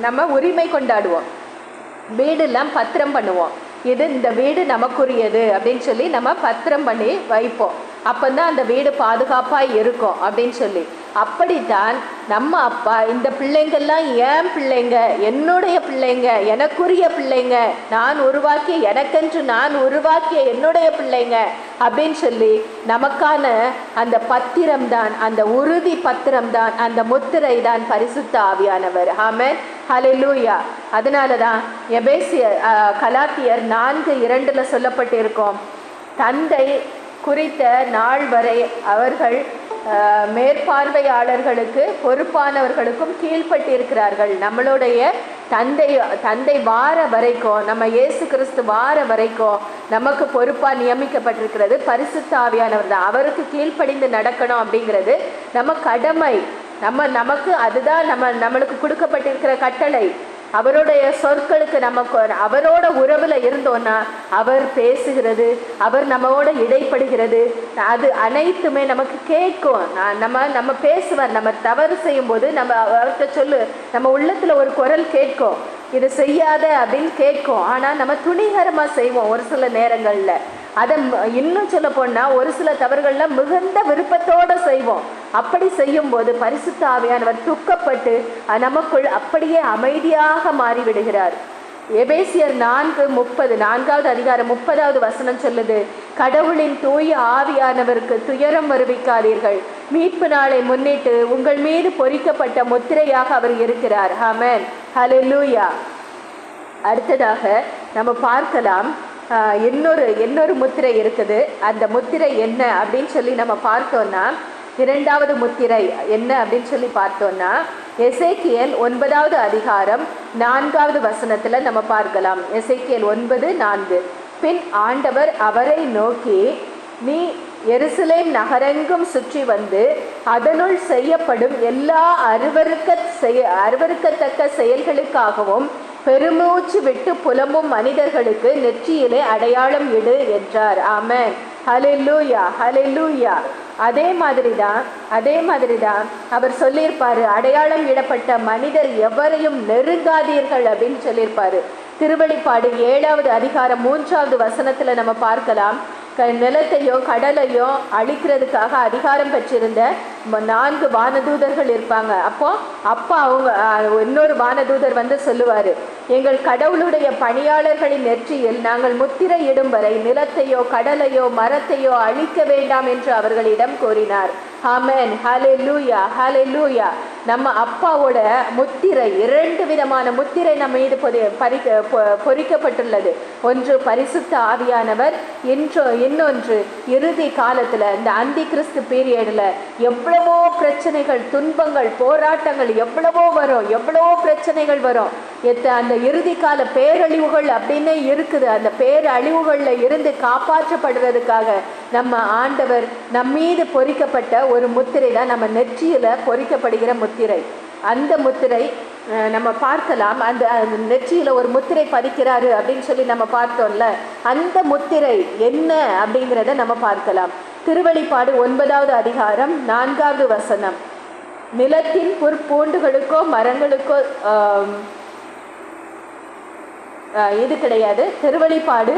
நம்ம உரிமை கொண்டாடுவோம். வீடெல்லாம் பத்திரம் பண்ணுவோம், இது இந்த வீடு நமக்குரியது அப்படின்னு சொல்லி நம்ம பத்திரம் பண்ணி வைப்போம். அப்போ தான் அந்த வீடு பாதுகாப்பாக இருக்கும் அப்படின்னு சொல்லி. அப்படித்தான் நம்ம அப்பா இந்த பிள்ளைங்கள்லாம் ஏன் பிள்ளைங்க, என்னுடைய பிள்ளைங்க, எனக்குரிய பிள்ளைங்க, எனக்கென்று நான் உருவாக்கிய என்னுடைய பிள்ளைங்க அப்படின்னு சொல்லி நமக்கான அந்த பத்திரம்தான், அந்த உறுதி பத்திரம்தான், அந்த முத்திரை தான் பரிசுத்த ஆவியானவர். ஆமென், ஹல்லேலூயா. அதனால தான் எபேசியர் கலாத்தியர் 4:2 சொல்லப்பட்டிருக்கோம், தந்தை குறித்த நாள் வரை அவர்கள் மேற்பார்வையாளர்களுக்கு பொறுப்பானவர்களுக்கும் கீழ்ப்பட்டிருக்கிறார்கள். நம்மளுடைய தந்தை வார வரைக்கும், நம்ம இயேசு கிறிஸ்து வார வரைக்கும் நமக்கு பொறுப்பாக நியமிக்கப்பட்டிருக்கிறது பரிசுத்த ஆவியானவர் தான். அவருக்கு கீழ்ப்படிந்து நடக்கணும் அப்படிங்கிறது நம்ம கடமை. நமக்கு அதுதான் நம்மளுக்கு கொடுக்கப்பட்டிருக்கிற கட்டளை. அவருடைய சொற்களுக்கு நமக்கு அவரோட உறவில் இருந்தோன்னா அவர் பேசுகிறது, அவர் நம்மோட இடைப்படுகிறது, அது அனைத்துமே நமக்கு கேட்கும். நம்ம பேசுவார். நம்ம தவறு செய்யும் போது நம்ம அவர்கிட்ட சொல்லு, நம்ம உள்ளத்தில் ஒரு குரல் கேட்கும், இது செய்யாத அப்படின்னு கேட்கும். ஆனால் நம்ம துணிகரமாக செய்வோம் ஒரு சில நேரங்களில். அதை இன்னும் சொல்ல போனால் ஒரு சில தவறுகளில் மிகுந்த விருப்பத்தோடு செய்வோம். அப்படி செய்யும்போது பரிசுத்த ஆவியானவர் துக்கப்பட்டு நமக்குள் அப்படியே அமைதியாக மாறிவிடுகிறார். எபேசியர் 4:30 4வது அதிகாரம் 30வது வசனம் சொல்லுது, கடவுளின் தூய ஆவியானவருக்கு துயரம் வருவிக்காதீர்கள், மீட்பு நாளை முன்னிட்டு உங்கள் மீது பொறிக்கப்பட்ட முத்திரையாக அவர் இருக்கிறார். ஆமென், ஹல்லேலூயா. அடுத்ததாக நம்ம பார்க்கலாம், இன்னொரு முத்திரை இருக்குது. அந்த முத்திரை என்ன அப்படின்னு சொல்லி நம்ம பார்த்தோம்னா, 2வது முத்திரை என்ன அப்படின்னு சொல்லி பார்த்தோம்னா, எசேக்கியேல் 9வது அதிகாரம் 4வது வசனத்தில் நம்ம பார்க்கலாம். எசேக்கியேல் 9:4, பின் ஆண்டவர் அவரை நோக்கி, நீ எருசலேம் நகரெங்கும் சுற்றி வந்து அதனுள் செய்யப்படும் எல்லா அருவருக்கத்தக்க செயல்களுக்காகவும் பெருமூச்சு விட்டு புலம்பும் மனிதர்களுக்கு நெற்றியிலே அடையாளம் இடு என்றார். ஆமென், ஹல்லேலூயா, ஹல்லேலூயா. அதே மாதிரி தான் அவர் சொல்லியிருப்பாரு, அடையாளம் இடப்பட்ட மனிதர் எவரையும் நெருங்காதீர்கள் அப்படின்னு சொல்லியிருப்பாரு. திருவெளிப்பாடு 7வது அதிகாரம் 3வது வசனத்தில் நம்ம பார்க்கலாம், நிலத்தையோ கடலையோ அழிக்கிறதுக்காக அதிகாரம் பெற்றிருந்த 4 வானதூதர்கள் இருப்பாங்க. அப்போ அவங்க இன்னொரு வானதூதர் வந்து சொல்லுவார், எங்கள் கடவுளுடைய பணியாளர்களின் நெற்றியில் நாங்கள் முத்திரை இடும் வரை நிலத்தையோ கடலையோ மரத்தையோ அழிக்க வேண்டாம் என்று அவர்களிடம் கூறினார். ஆமென், ஹல்லேலூயா, ஹல்லேலூயா. நம்ம அப்பாவோட முத்திரை, 2 விதமான முத்திரை நம்ம மீது பொறிக்கப்பட்டுள்ளது. ஒன்று பரிசுத்த ஆவியானவர், இன்னொன்று இறுதி காலத்தில் இந்த அந்தி கிறிஸ்து பீரியடில் எவ்வளவோ பிரச்சனைகள், துன்பங்கள், போராட்டங்கள் எவ்வளவோ வரும், எவ்வளவோ பிரச்சனைகள் வரும். அந்த இறுதி கால பேரழிவுகள் அப்படின்னு இருக்குது. அந்த பேரழிவுகளில் இருந்து காப்பாற்றப்படுறதுக்காக நம்ம ஆண்டவர் நம்மீது பொறிக்கப்பட்ட ஒரு முத்திரை தான் நம்ம நெற்றியில் பொறிக்கப்படுகிற முத்திரை. அந்த முத்திரை நம்ம பார்க்கலாம். அந்த நெற்றியில் ஒரு முத்திரை பதிக்கிறாரு அப்படின்னு சொல்லி நம்ம பார்த்தோம்ல, அந்த முத்திரை என்ன அப்படிங்கிறத நம்ம பார்க்கலாம். திருவெளிப்பாடு 9வது அதிகாரம் 4வது வசனம், நிலத்தின் புற்பூண்டுகளுக்கோ மரங்களுக்கோ இது கிடையாது. திருவெளிப்பாடு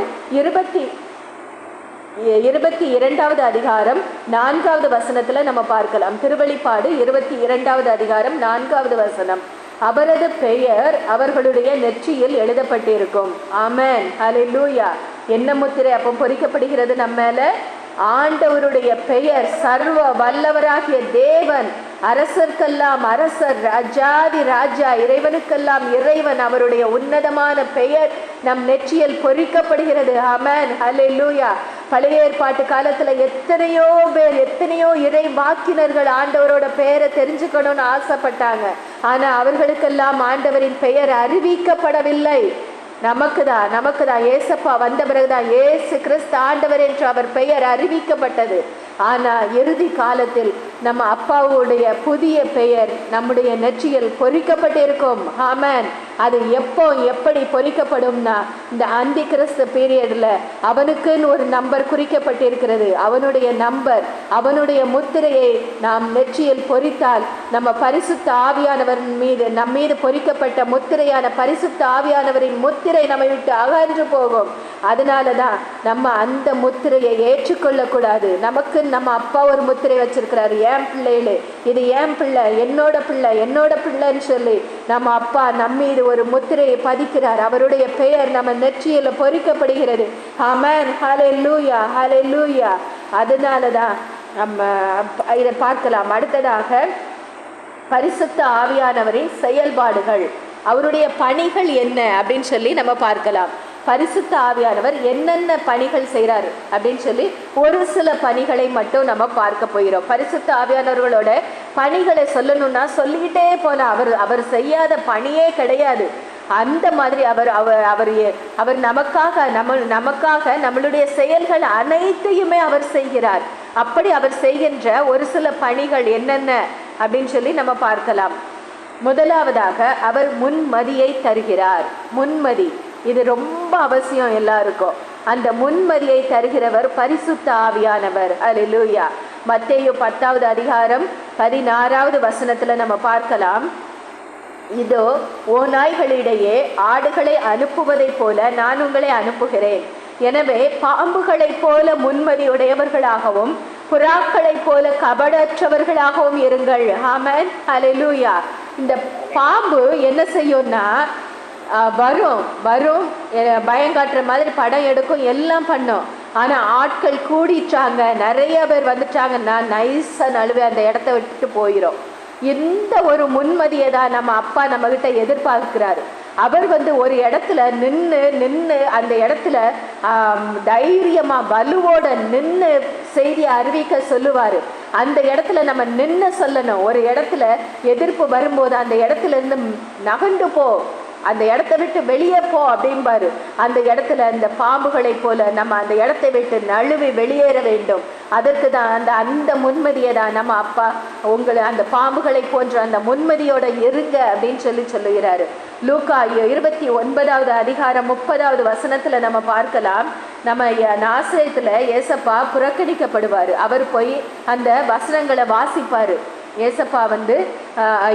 22வது அதிகாரம் 4வது வசனத்தில் நம்ம பார்க்கலாம். திருவெளிப்பாடு 22வது அதிகாரம் 4வது வசனம், அவரது பெயர் அவர்களுடைய நெற்றியில் எழுதப்பட்டிருக்கும். ஆமென், ஹல்லேலூயா. என்ன முத்திரை அப்போ பொறிக்கப்படுகிறது நம்ம மேல? ஆண்டவருடைய பெயர், சர்வ வல்லவராகிய தேவன், அரசர்க்கெல்லாம் அரசர், ராஜாதி ராஜா, இறைவனுக்கெல்லாம் இறைவன், அவருடைய உன்னதமான பெயர் நம் நெற்றியில் பொறிக்கப்படுகிறது. ஆமென், ஹல்லேலூயா. பழைய ஏற்பாட்டு காலத்துல எத்தனையோ இறை வாக்கினர்கள் ஆண்டவரோட பெயரை தெரிஞ்சுக்கணும்னு ஆசைப்பட்டாங்க. ஆனா அவர்களுக்கெல்லாம் ஆண்டவரின் பெயர் அறிவிக்கப்படவில்லை. நமக்கு தான் ஏசப்பா வந்த பிறகுதான் ஏசு கிறிஸ்து ஆண்டவர் என்று அவர் பெயர் அறிவிக்கப்பட்டது. ஆனால் இறுதி காலத்தில் நம்ம அப்பாவுடைய புதிய பெயர் நம்முடைய நெற்றியில் பொறிக்கப்பட்டிருக்கும். ஆமென். அது எப்படி பொறிக்கப்படும்னா, இந்த அந்தி கிறிஸ்து பீரியடில் அவனுக்குன்னு ஒரு நம்பர் குறிக்கப்பட்டிருக்கிறது. அவனுடைய நம்பர் அவனுடைய முத்திரையை நாம் நெற்றியில் பொறித்தால் நம்ம பரிசுத்த ஆவியானவரின் மீது நம் மீது பொறிக்கப்பட்ட முத்திரையான பரிசுத்த ஆவியானவரின் முத்திரை நம்மை விட்டு அகன்று போகும். அதனால தான் நம்ம அந்த முத்திரையை ஏற்றுக்கொள்ளக்கூடாது. நமக்கு நம்ம அப்பா ஒரு முத்திரை வச்சிருக்கிறாரு, ஏன் பிள்ளைகளு இது ஏன் பிள்ளை, என்னோட பிள்ளை, என்னோட பிள்ளைன்னு சொல்லி நம்ம அப்பா நம்மீது ஒரு முத்திரையை பதிக்கிறார். அவருடைய பெயர் நம்ம நெற்றியில பொறிக்கப்படுகிறது. ஆமென், ஹல்லேலூயா, ஹல்லேலூயா. அதனால தான் நம்ம இதை பார்க்கலாம். அடுத்ததாக பரிசுத்த ஆவியானவரின் செயல்பாடுகள், அவருடைய பணிகள் என்ன அப்படின்னு சொல்லி நம்ம பார்க்கலாம். பரிசுத்த ஆவியானவர் என்னென்ன பணிகள் செய்கிறாரு அப்படின்னு சொல்லி ஒரு சில பணிகளை மட்டும் நம்ம பார்க்க போகிறோம். பரிசுத்த ஆவியானவர்களோட பணிகளை சொல்லணும்னா சொல்லிக்கிட்டே போனால் அவர் செய்யாத பணியே கிடையாது. அந்த மாதிரி அவர் நமக்காக நம்மளுடைய செயல்கள் அனைத்தையுமே அவர் செய்கிறார். அப்படி அவர் செய்கின்ற ஒரு சில பணிகள் என்னென்ன அப்படின்னு சொல்லி நம்ம பார்க்கலாம். முதலாவதாக அவர் முன்மதியை தருகிறார். முன்மதி இது ரொம்ப அவசியம் எல்லாருக்கும். அந்த முன்மதியை தருகிறவர் பரிசுத்த ஆவியானவர். அல்லேலூயா. மத்தேயு 10வது அதிகாரம் 16வது வசனத்துல நம்ம பார்க்கலாம். இதோ ஓநாய்களிடையே ஆடுகளை அனுப்புவதைப் போல நான் உங்களை அனுப்புகிறேன். எனவே பாம்புகளைப் போல முன்மதியுடையவர்களாகவும் புறாக்களைப் போல கபடற்றவர்களாகவும் இருங்கள். ஆமென், அல்லேலூயா. இந்த பாம்பு என்ன செய்யும்னா வரும் பயங்காட்டுற மாதிரி படம் எடுக்கும், எல்லாம் பண்ணும். ஆனால் ஆட்கள் கூடிட்டாங்க, நிறைய பேர் வந்துட்டாங்க, நான் நைஸாக நழுவே அந்த இடத்த விட்டுட்டு போயிடும். இந்த ஒரு முன்மதியை தான் நம்ம அப்பா நம்மகிட்ட எதிர்பார்க்கிறாரு. அவர் ஒரு இடத்துல நின்று அந்த இடத்துல தைரியமாக வலுவோட நின்று செய்தியை அறிவிக்க சொல்லுவார். அந்த இடத்துல நம்ம நின்று சொல்லணும். ஒரு இடத்துல எதிர்ப்பு வரும்போது அந்த இடத்துல இருந்து நகண்டு போ, அந்த இடத்த விட்டு வெளியே போ அப்படிம்பாரு. அந்த இடத்துல அந்த பாம்புகளை போல நம்ம அந்த இடத்தை விட்டு நழுவி வெளியேற வேண்டும். அதற்கு தான் அந்த முன்மதியை தான் நம்ம அப்பா உங்களை அந்த பாம்புகளை போன்ற அந்த முன்மதியோட இருங்க அப்படின்னு சொல்லுகிறாரு. லூக்கா 29வது அதிகாரம் 30வது வசனத்துல நம்ம பார்க்கலாம். நம்ம நாசரேத்துல ஏசப்பா புறக்கணிக்கப்படுவார். அவர் போய் அந்த வசனங்களை வாசிப்பாரு. ஏசப்பா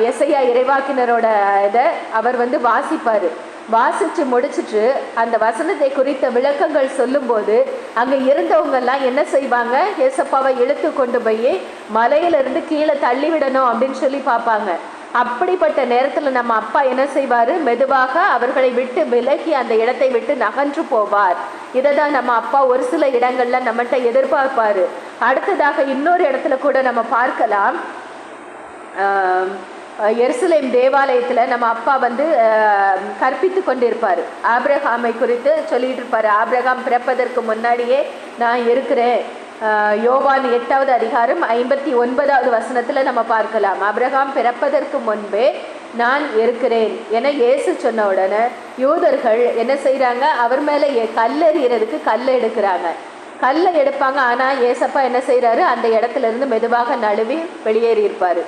எசையா இறைவாக்கினரோட இதை அவர் வாசிப்பார். வாசித்து முடிச்சுட்டு அந்த வசனத்தை குறித்த விளக்கங்கள் சொல்லும்போது அங்கே இருந்தவங்கெல்லாம் என்ன செய்வாங்க, ஏசப்பாவை இழுத்து கொண்டு போய் மலையிலிருந்து கீழே தள்ளிவிடணும் அப்படின்னு சொல்லி பார்ப்பாங்க. அப்படிப்பட்ட நேரத்தில் நம்ம அப்பா என்ன செய்வார், மெதுவாக அவர்களை விட்டு விலகி அந்த இடத்தை விட்டு நகன்று போவார். இதை தான் நம்ம அப்பா ஒரு சில இடங்கள்ல நம்மகிட்ட எதிர்பார்ப்பார். அடுத்ததாக இன்னொரு இடத்துல கூட நம்ம பார்க்கலாம். எருசலேம் தேவாலயத்தில் நம்ம அப்பா கற்பித்து கொண்டிருப்பார். ஆபிரகாமை குறித்து சொல்லிட்டு இருப்பார். ஆபிரகாம் பிறப்பதற்கு முன்னாடியே நான் இருக்கிறேன். யோவான் 8வது அதிகாரம் 59வது வசனத்தில் நம்ம பார்க்கலாம். ஆபிரகாம் பிறப்பதற்கு முன்பே நான் இருக்கிறேன் என இயேசு சொன்ன உடனே யூதர்கள் என்ன செய்கிறாங்க, அவர் மேலே கல்லெறிகிறதுக்கு கல்லை எடுக்கிறாங்க. கல்லை எடுப்பாங்க. ஆனால் ஏசப்பா என்ன செய்கிறாரு, அந்த இடத்துல இருந்து மெதுவாக நழுவி வெளியேறி இருப்பார்.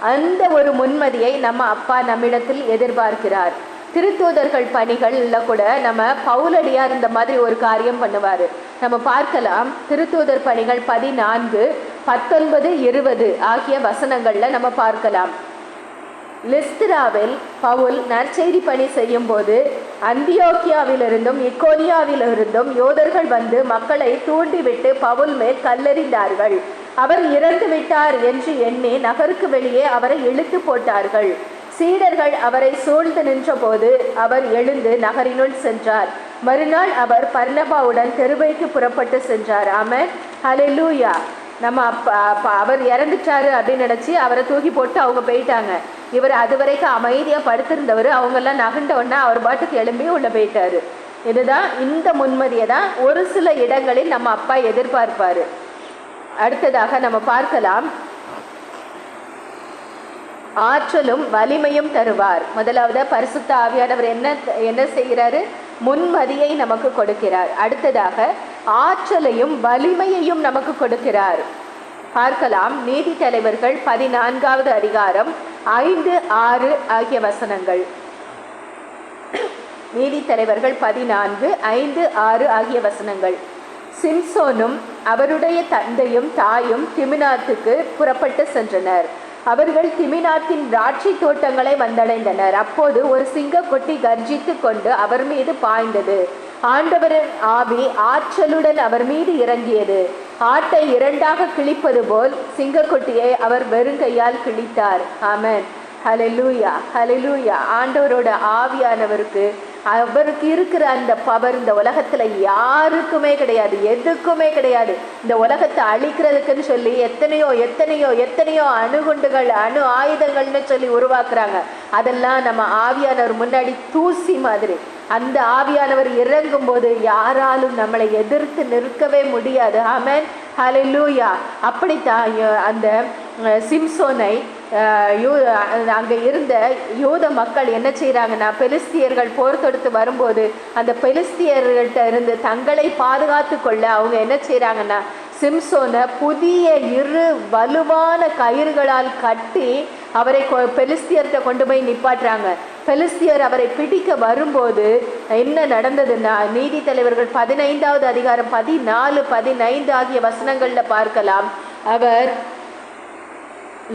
அந்த ஒரு முன்மதியை நம்ம அப்பா நம்மிடத்தில் எதிர்பார்க்கிறார். திருத்தூதர்கள் பணிகள்ல கூட நம்ம பவுலடியார் இந்த மாதிரி ஒரு காரியம் பண்ணுவார். நம்ம பார்க்கலாம். திருத்தூதர் பணிகள் 14, 19, 20 ஆகிய வசனங்கள்ல நம்ம பார்க்கலாம். லிஸ்திராவில் பவுல் நற்செய்தி பணி செய்யும் போது அந்தியோக்கியாவிலிருந்தும் இக்கோனியாவிலிருந்தும் யோதர்கள் மக்களை தூண்டிவிட்டு பவுல் மேல் கல்லெறிந்தார்கள். அவர் இறந்து விட்டார் என்று எண்ணி நகருக்கு வெளியே அவரை இழுத்து போட்டார்கள். சீடர்கள் அவரை சூழ்ந்து நின்ற போது அவர் எழுந்து நகரினுள் சென்றார். மறுநாள் அவர் பர்னபாவுடன் தெருவைக்கு புறப்பட்டு சென்றார். ஆமென், ஹல்லேலூயா. நம்ம அவர் இறந்துட்டாரு அப்படின்னு நினச்சி அவரை தூக்கி போட்டு அவங்க போயிட்டாங்க. இவர் அது வரைக்கும் அமைதியாக படுத்திருந்தவர் அவங்கெல்லாம் நகண்டோன்னா அவர் பாட்டுக்கு எழும்பி உள்ள போயிட்டாரு. இதுதான் இந்த முன்மதியை தான் ஒரு சில இடங்களில் நம்ம அப்பா எதிர்பார்ப்பார். அடுத்ததாக நம்ம பார்க்கலாம். ஆற்றலும் வலிமையும் தருவார். முதலாவது பரிசுத்த ஆவியானவர் என்ன செய்கிறாரு, முன்மதியை நமக்கு கொடுக்கிறார். அடுத்ததாக ஆற்றலையும் வலிமையையும் நமக்கு கொடுக்கிறார். பார்க்கலாம். நீதித்தலைவர்கள் 14வது அதிகாரம் 5, 6 ஆகிய வசனங்கள். நீதித்தலைவர்கள் 14, 5, 6 ஆகிய வசனங்கள். சிம்சோனும் அவருடைய தந்தையும் தாயும் திமினாத்துக்கு புறப்பட்டு சென்றனர். அவர்கள் திமினாத்தின் திராட்சை தோட்டங்களை வந்தடைந்தனர். அப்போது ஒரு சிங்கக்குட்டி கர்ஜித்து கொண்டு அவர் மீது பாய்ந்தது. ஆண்டவரின் ஆவி ஆற்றலுடன் அவர் மீது இறங்கியது. ஆட்டை இரண்டாக கிழிப்பது போல் சிங்கக்குட்டியை அவர் வெறுங்கையால் கிழித்தார். ஆமென். ஹல்லேலூயா, ஹல்லேலூயா. ஆண்டவரோட ஆவியானவருக்கு அவருக்கு இருக்கிற அந்த பவர் இந்த உலகத்துல யாருக்குமே கிடையாது, எதுக்குமே கிடையாது. இந்த உலகத்தை அழிக்கிறதுக்குன்னு சொல்லி எத்தனையோ எத்தனையோ எத்தனையோ அணுகுண்டுகள் அணு ஆயுதங்கள்னு சொல்லி உருவாக்குறாங்க. அதெல்லாம் நம்ம ஆவியானவர் முன்னாடி தூசி மாதிரி. அந்த ஆவியானவர் இறங்கும் போது யாராலும் நம்மளை எதிர்த்து நிற்கவே முடியாது. ஆமென், ஹல்லேலூயா. அப்படித்தான் அந்த சிம்சோனை அங்கே இருந்த யூத மக்கள் என்ன செய்கிறாங்கன்னா, பெலிஸ்தியர்கள் போர் தொடுத்து வரும்போது அந்த பெலிஸ்தியர்கள்ட்ட இருந்து தங்களை பாதுகாத்து கொள்ள அவங்க என்ன செய்கிறாங்கன்னா, சிம்சோனை புதிய வலுவான கயிறுகளால் கட்டி அவரை பெலிஸ்தியர்கிட்ட கொண்டு போய் நிப்பாட்டுறாங்க. பெலிஸ்தியர் அவரை பிடிக்க வரும்போது என்ன நடந்ததுன்னா, நீதித்தலைவர்கள் 15வது அதிகாரம் 14, 15 ஆகிய வசனங்களில் பார்க்கலாம். அவர்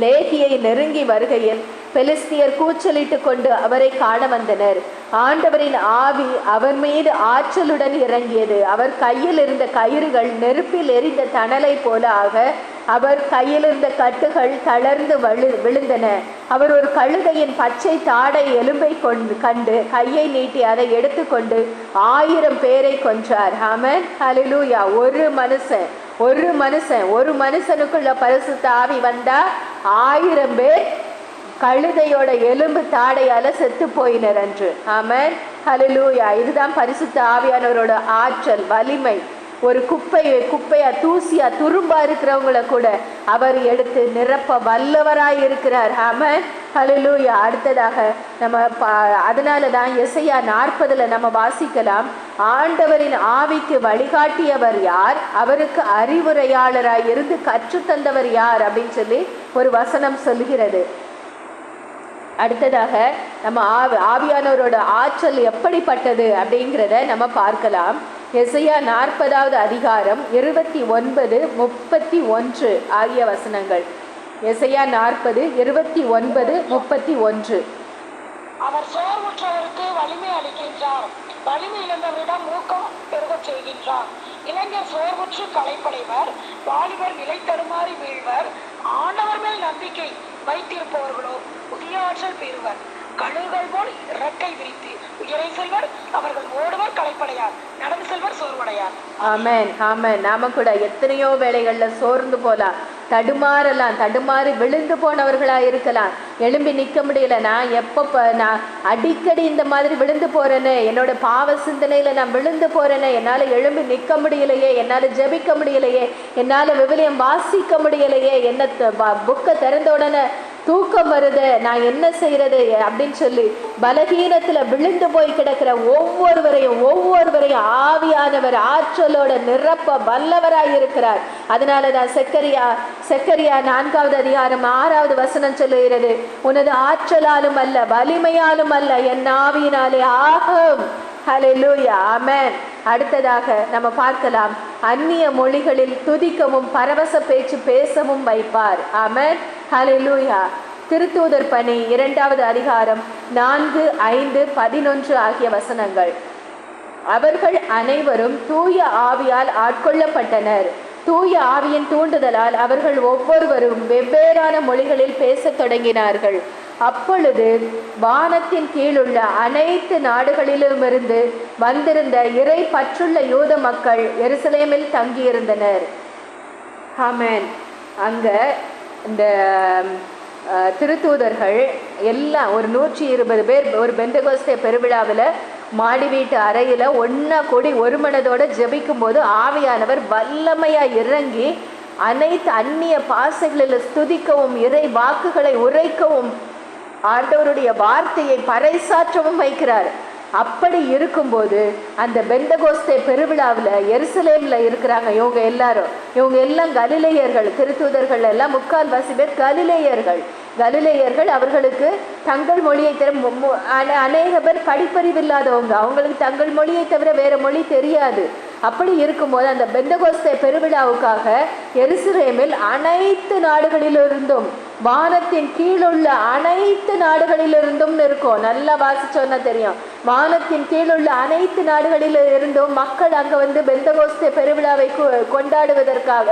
லேகியை நெருங்கி வருகையில் பெலிஸ்தியர் கூச்சலிட்டு கொண்டு அவரை காண வந்தனர். ஆண்டவரின் ஆவி அவர் மீது ஆற்றலுடன் இறங்கியது. அவர் கையில் இருந்த கயிறுகள் நெருப்பில் எரிந்த தணலை போல ஆக அவர் கையில் இருந்த கட்டுகள் தளர்ந்து விழுந்தன. அவர் ஒரு கழுதையின் பச்சை தாடை எலும்பை கண்டு கையை நீட்டி அதை எடுத்துக்கொண்டு 1000 பேரை கொன்றார். ஆமென், ஹல்லேலூயா. ஒரு மனுஷனுக்குள்ள பரிசுத்த ஆவி வந்தா 1000 பேர் கழுதையோட எலும்பு தாடையால செத்து போயினர் என்று. ஆமென், ஹல்லேலூயா. இதுதான் பரிசுத்த ஆவியானவரோட ஆற்றல், வலிமை. ஒரு குப்பையா தூசியா துரும்பா இருக்கிறவங்கள கூட அவர் எடுத்து நிரப்ப வல்லவராய் இருக்கிறார். ஆமென், ஹல்லேலூயா. அடுத்ததாக நம்ம அதனால தான் எசையா 40 நம்ம வாசிக்கலாம். ஆண்டவரின் ஆவிக்கு வழிகாட்டியவர் யார், அவருக்கு அறிவுரையாளராய் இருந்து கற்றுத்தந்தவர் யார் அப்படின்னு சொல்லி ஒரு வசனம் சொல்லுகிறது. அடுத்ததாக நம்ம ஆவியானவரோட ஆற்றல் எப்படிப்பட்டது அப்படிங்கிறத நம்ம பார்க்கலாம். எசையா 40வது அதிகாரம் 29, 31 ஆகிய வசனங்கள். எசையா 40, 29, 31. அவர் சோர்வுற்றவருக்கு வலிமை அளிக்கின்றார், வலிமை இழந்தவரிடம் ஊக்கம் பெருகச் செய்கின்றார். இளைஞர் சோர்வுற்று களைப்படைவர், வாலிபர் நிலை தடுமாறி வீழ்வர். ஆண்டவர் மேல் நம்பிக்கை வைத்திருப்பவர்களோ புதிய ஆற்றல் பெறுவர். கழுகுகள் போல் இறக்கை விரித்து உயரை செல்வர், அவர்கள் ஓடுவர் களைப்படையார், நடந்து செல்வர் சோர்வடையார். ஆமென், ஆமென். நாம கூட எத்தனையோ வேளைகள்ல சோர்ந்து போலாம், தடுமாறலாம், தடுமாறி விழுந்து போனவர்களா இருக்கலாம், எழும்பி நிற்க முடியல. நான் அடிக்கடி இந்த மாதிரி விழுந்து போறேன்னு, என்னோட பாவ சிந்தனையில நான் விழுந்து போறேன்னு, என்னால எழும்பி நிற்க முடியலையே, என்னால ஜெபிக்க முடியலையே, என்னால விவிலியம் வாசிக்க முடியலையே, என்ன புக்கை திறந்த உடனே தூக்கம் வருது, நான் என்ன செய்யறது அப்படின்னு சொல்லி பலகீனத்துல விழுந்து போய் கிடக்கிற ஒவ்வொருவரையும் ஆவியானவர் ஆற்றலோட நிரப்ப வல்லவராய் இருக்கிறார். அதனாலதான் செக்கரியா 4வது அதிகாரம் 6வது வசனம் சொல்லுகிறது, உனது ஆற்றலாலும் அல்ல வலிமையாலும் அல்ல என் ஆவியினாலே ஆகும். ஹல்லேலூயா, ஆமென். அடுத்ததாக நம்ம பார்க்கலாம், அந்நிய மொழிகளில் துதிக்கவும் பரவச பேச்சு பேசவும் வைப்பார். ஆமென், ஹல்லேலூயா. திருத்தூதர் பணி 2வது அதிகாரம் 4, 5, 11 ஆகிய வசனங்கள். அவர்கள் அனைவரும் தூய ஆவியால் ஆட்கொள்ளப்பட்டனர். தூய ஆவியின் தூண்டுதலால் அவர்கள் ஒவ்வொருவரும் வெவ்வேறான மொழிகளில் பேசத் தொடங்கினார்கள். அப்பொழுது வானத்தின் கீழுள்ள அனைத்து நாடுகளிலுமிருந்து வந்திருந்த இறை பற்றுள்ள யூத மக்கள் எருசலேமில் தங்கியிருந்தனர். ஆமென். அங்க இந்த திருத்தூதர்கள் எல்லாம் ஒரு 120 பேர் ஒரு பெந்தகோஸ்தே பெருவிழாவில் மாடி வீட்டு அறையில் ஒன்றா கூடி ஒரு மனதோடு ஜெபிக்கும் போது ஆவியானவர் வல்லமையாக இறங்கி அனைத்து அந்நிய பாசைகளில் ஸ்துதிக்கவும் இறை வாக்குகளை உரைக்கவும் ஆண்டவருடைய வார்த்தையை பறைசாற்றவும் வைக்கிறார். அப்படி இருக்கும்போது அந்த பெந்தகோஸ்தே பெருவிழாவில் எருசலேமில் இருக்கிறாங்க இவங்க எல்லாம் கலிலேயர்கள். திருத்தூதர்கள் எல்லாம் 3/4 பேர் கலிலேயர்கள். அவர்களுக்கு தங்கள் மொழியை தவிர அநேக பேர் படிப்பறிவு இல்லாதவங்க, அவங்களுக்கு தங்கள் மொழியை தவிர வேற மொழி தெரியாது. அப்படி இருக்கும்போது அந்த பெந்தகோஸ்தே பெருவிழாவுக்காக எருசலேமில் அனைத்து நாடுகளிலிருந்தும், வானத்தின் கீழுள்ள அனைத்து நாடுகளிலிருந்தும் இருக்கும். நல்லா வாசிச்சோன்னா தெரியும். வானத்தின் கீழுள்ள அனைத்து நாடுகளில் இருந்தும் மக்கள் அங்கே வந்து பெந்தகோஸ்தே பெருவிழாவை கொண்டாடுவதற்காக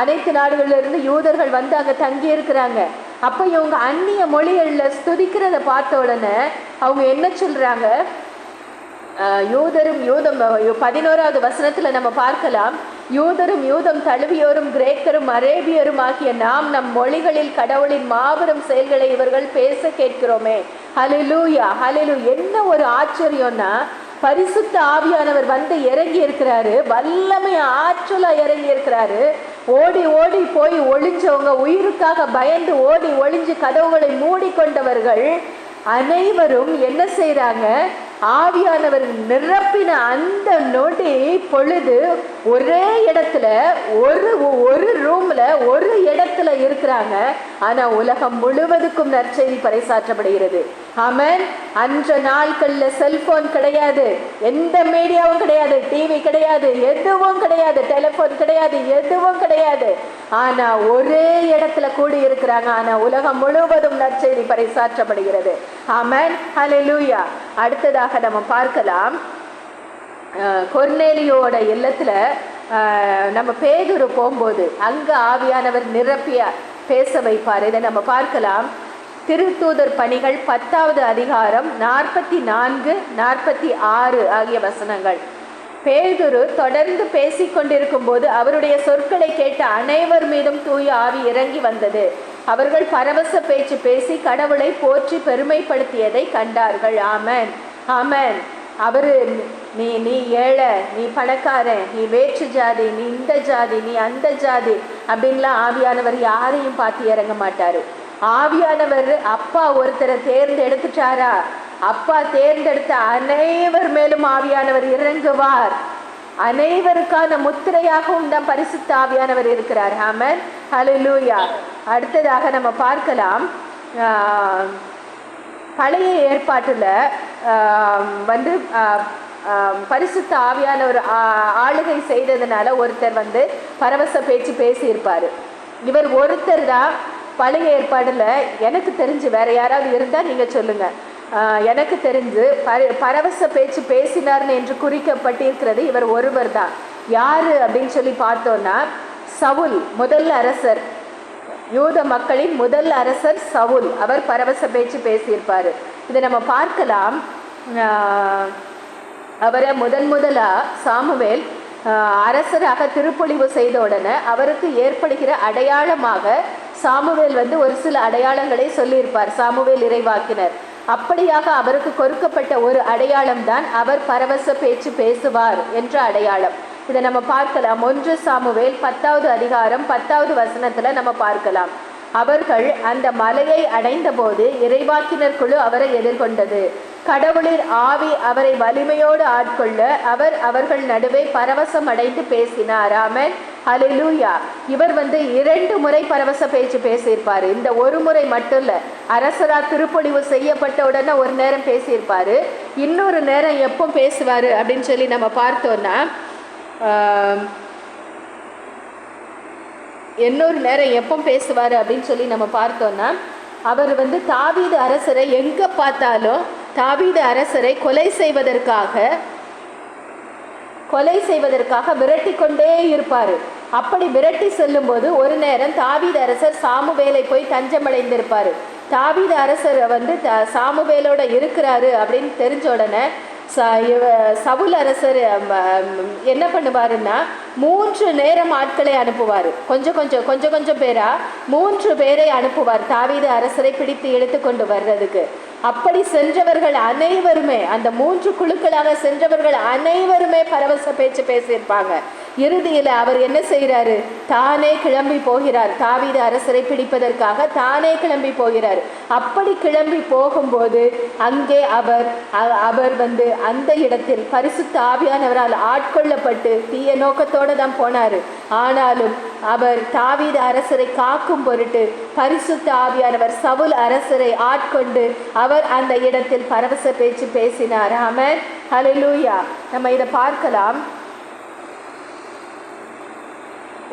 அனைத்து நாடுகளிலிருந்து யூதர்கள் வந்து அங்கே தங்கி இருக்கிறாங்க. அப்போ இவங்க அந்நிய மொழிகளில் ஸ்துதிக்கிறத பார்த்த உடனே அவங்க என்ன சொல்றாங்க? யூதரும் யூதம் 11வது வசனத்தில் நம்ம பார்க்கலாம். யூதரும் யூதம் தழுவியோரும் கிரேக்கரும் அரேபியரும் ஆகிய நாம் நம் மொழிகளில் கடவுளின் மாபெரும் செயல்களை இவர்கள் பேச கேட்கிறோமே. ஹல்லேலூயா, ஹல்லேலூயா. என்ன ஒரு ஆச்சரியம்னா, பரிசுத்த ஆவியானவர் வந்து இறங்கி இருக்கிறாரு, வல்லமை ஆற்றலா இறங்கி இருக்கிறாரு. ஓடி ஓடி போய் ஒளிஞ்சவங்க, உயிருக்காக பயந்து ஓடி ஒளிஞ்சு கதவுகளை மூடிக்கொண்டவர்கள் அனைவரும் என்ன செய்றாங்க? ஆவியானவர் நிரப்பின அந்த நொடி பொழுது ஒரே இடத்துல ஒரு ரூம்ல ஒரு இடத்துல இருக்கிறாங்க. ஆனா உலகம் முழுவதுக்கும் நற்செய்தி பறைசாற்றப்படுகிறது. ஆமென். அன்ற நாட்கள்ல செல்போன் கிடையாது, எந்த மீடியாவும் கிடையாது, டிவி கிடையாது, எதுவும் கிடையாது, டெலிபோன் கிடையாது, எதுவும் கிடையாது. ஆனா ஒரே இடத்துல கூடி இருக்கிறாங்க. ஆனா உலகம் முழுவதும் நற்செய்தி பறைசாற்றப்படுகிறது. ஆமென், ஹல்லேலூயா. அடுத்ததாக நம்ம பார்க்கலாம், கொர்நேலியோட இல்லத்துல நம்ம பேதுரு போகும்போது அங்க ஆவியானவர் நிரப்பிய பேச வைப்பார். இதை நம்ம பார்க்கலாம். திருத்தூதர் பணிகள் 10வது அதிகாரம் 44, 46 ஆகிய வசனங்கள். பேதுரு தொடர்ந்து பேசிக்கொண்டிருக்கும் போது அவருடைய சொற்களை கேட்ட அனைவர் மீதும் தூய ஆவி இறங்கி வந்தது. அவர்கள் பரவச பேச்சு பேசி கடவுளை போற்றி பெருமைப்படுத்தியதை கண்டார்கள். ஆமென், ஆமென். அவரு நீ ஏழை, நீ பணக்காரன், நீ வேற்று ஜாதி, நீ இந்த ஜாதி, நீ அந்த ஜாதி அப்படின்லாம் ஆவியானவர் யாரையும் பார்த்து இறங்க மாட்டாரு. ஆவியானவர் அப்பா ஒருத்தரை தேர்ந்தெடுத்துட்டாரா, அப்பா தேர்ந்தெடுத்த அனைவர் மேலும் ஆவியானவர் இறங்குவார். அனைவருக்கான முத்திரையாகவும் தான் பரிசுத்த ஆவியானவர் இருக்கிறார். ஆமென், ஹல்லேலூயா. அடுத்ததாக நம்ம பார்க்கலாம், பழைய ஏற்பாட்டில் வந்து பரிசுத்த ஆவியானவர் ஆளுகை செய்ததுனால ஒருத்தர் வந்து பரவச பேச்சு பேசியிருப்பார். இவர் ஒருத்தர் தான் பழைய ஏற்பாடில். எனக்கு தெரிஞ்சு வேற யாராவது இருந்தால் நீங்கள் சொல்லுங்கள். எனக்கு தெரிஞ்சு பரவச பேச்சு பேசினார்னு என்று குறிக்கப்பட்டிருக்கிறது இவர் ஒருவர் தான். யாரு அப்படின்னு சொல்லி பார்த்தோன்னா, சவுல், முதல் அரசர், யூத மக்களின் முதல் அரசர் சவுல். அவர் பரவச பேச்சு பேசியிருப்பார். இதை நம்ம பார்க்கலாம். அவரை முதலா சாமுவேல் அரசராக திருப்பொழிவு செய்த உடனே அவருக்கு ஏற்படுகிற அடையாளமாக சாமுவேல் வந்து ஒரு சில அடையாளங்களை சொல்லியிருப்பார், சாமுவேல் இறைவாக்கினர். அப்படியாக அவருக்கு கொடுக்கப்பட்ட ஒரு அடையாளம் தான் அவர் பரவச பேச்சு பேசுவார் என்ற அடையாளம். இதை நம்ம பார்க்கலாம். 1 சாமுவேல் 10வது அதிகாரம் 10வது வசனத்துல நம்ம பார்க்கலாம். அவர்கள் அந்த மலையை அடைந்த போது இறைவாக்கினர் குழு அவரை எதிர்கொண்டது. கடவுளின் ஆவி அவரை வலிமையோடு ஆட்கொள்ள அவர் அவர்கள் நடுவே பரவசம் அடைந்து பேசினார். ஆமென், ஹல்லேலூயா. இவர் வந்து 2 முறை பரவச பேச்சு பேசியிருப்பாரு. இந்த ஒரு முறை மட்டும் இல்ல, அரசரா திருப்பொழிவு செய்யப்பட்ட உடனே ஒரு நேரம் பேசியிருப்பாரு. இன்னொரு நேரம் எப்போ பேசுவாரு அப்படின்னு சொல்லி நம்ம பார்த்தோம்னா, இன்னொரு நேரம் எப்போ பேசுவார் அப்படின்னு சொல்லி நம்ம பார்த்தோன்னா, அவர் வந்து தாவீது அரசரை எங்கே பார்த்தாலும் தாவீது அரசரை கொலை செய்வதற்காக விரட்டி கொண்டே இருப்பார். அப்படி விரட்டி செல்லும்போது ஒரு நேரம் தாவீது அரசர் சாமுவேலை போய் தஞ்சமடைந்திருப்பார். தாவீது அரசர் வந்து சாமுவேலோட இருக்கிறாரு அப்படின்னு தெரிஞ்ச உடனே சவுல் அரசர் என்ன பண்ணுவாருன்னா 3 நேரம் ஆட்களை அனுப்புவார். கொஞ்சம் பேரா 3 பேரை அனுப்புவார் தாவீது அரசரை பிடித்து எடுத்து கொண்டு வர்றதுக்கு. அப்படி சென்றவர்கள் அனைவருமே, அந்த 3 குழுக்களாக சென்றவர்கள் அனைவருமே பரவச பேச்சு பேசியிருப்பாங்க. இறுதியில் அவர் என்ன செய்கிறாரு? தானே கிளம்பி போகிறார். தாவீது அரசரை பிடிப்பதற்காக தானே கிளம்பி போகிறார். அப்படி கிளம்பி போகும்போது அங்கே அவர் வந்து அந்த இடத்தில் பரிசுத்த ஆவியானவரால் ஆட்கொள்ளப்பட்டு தீய நோக்கத்தோடு தான் போனார். ஆனாலும் அவர் தாவீது அரசரை காக்கும் பொருட்டு பரிசுத்த ஆவியானவர் சவுல் அரசரை ஆட்கொண்டு அவர் அந்த இடத்தில் பரவச பேச்சு பேசினார். ஆமென், ஹல்லேலூயா. நம்ம இதை பார்க்கலாம்.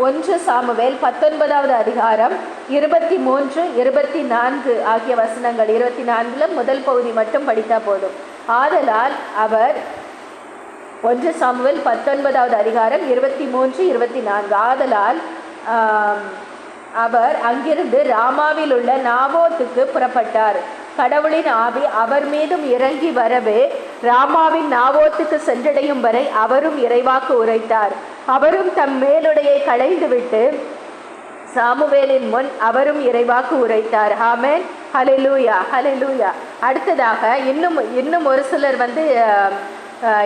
1 சாமுவேல் 19வது அதிகாரம் 23, 24 ஆகிய வசனங்கள். 24ல முதல் பகுதி மட்டும் படித்தா போதும். ஆதலால் அவர் 1 சாமுவேல் 19வது அதிகாரம் 23, 24. ஆதலால் அவர் அங்கிருந்து ராமாவில் உள்ள நாபோத்துக்கு புறப்பட்டார். கடவுளின் ஆவி அவர் மீதும் இறங்கி வரவே ராமாவின் நாபோத்துக்கு சென்றடையும் வரை அவரும் இறைவாக்கு உரைத்தார். அவரும் தம் மேலுடையை களைந்துவிட்டு சாமுவேலின் முன் அவரும் இறைவாக்கு உரைத்தார். ஆமென், ஹல்லேலூயா, ஹல்லேலூயா. அடுத்ததாக இன்னும் ஒரு சிலர்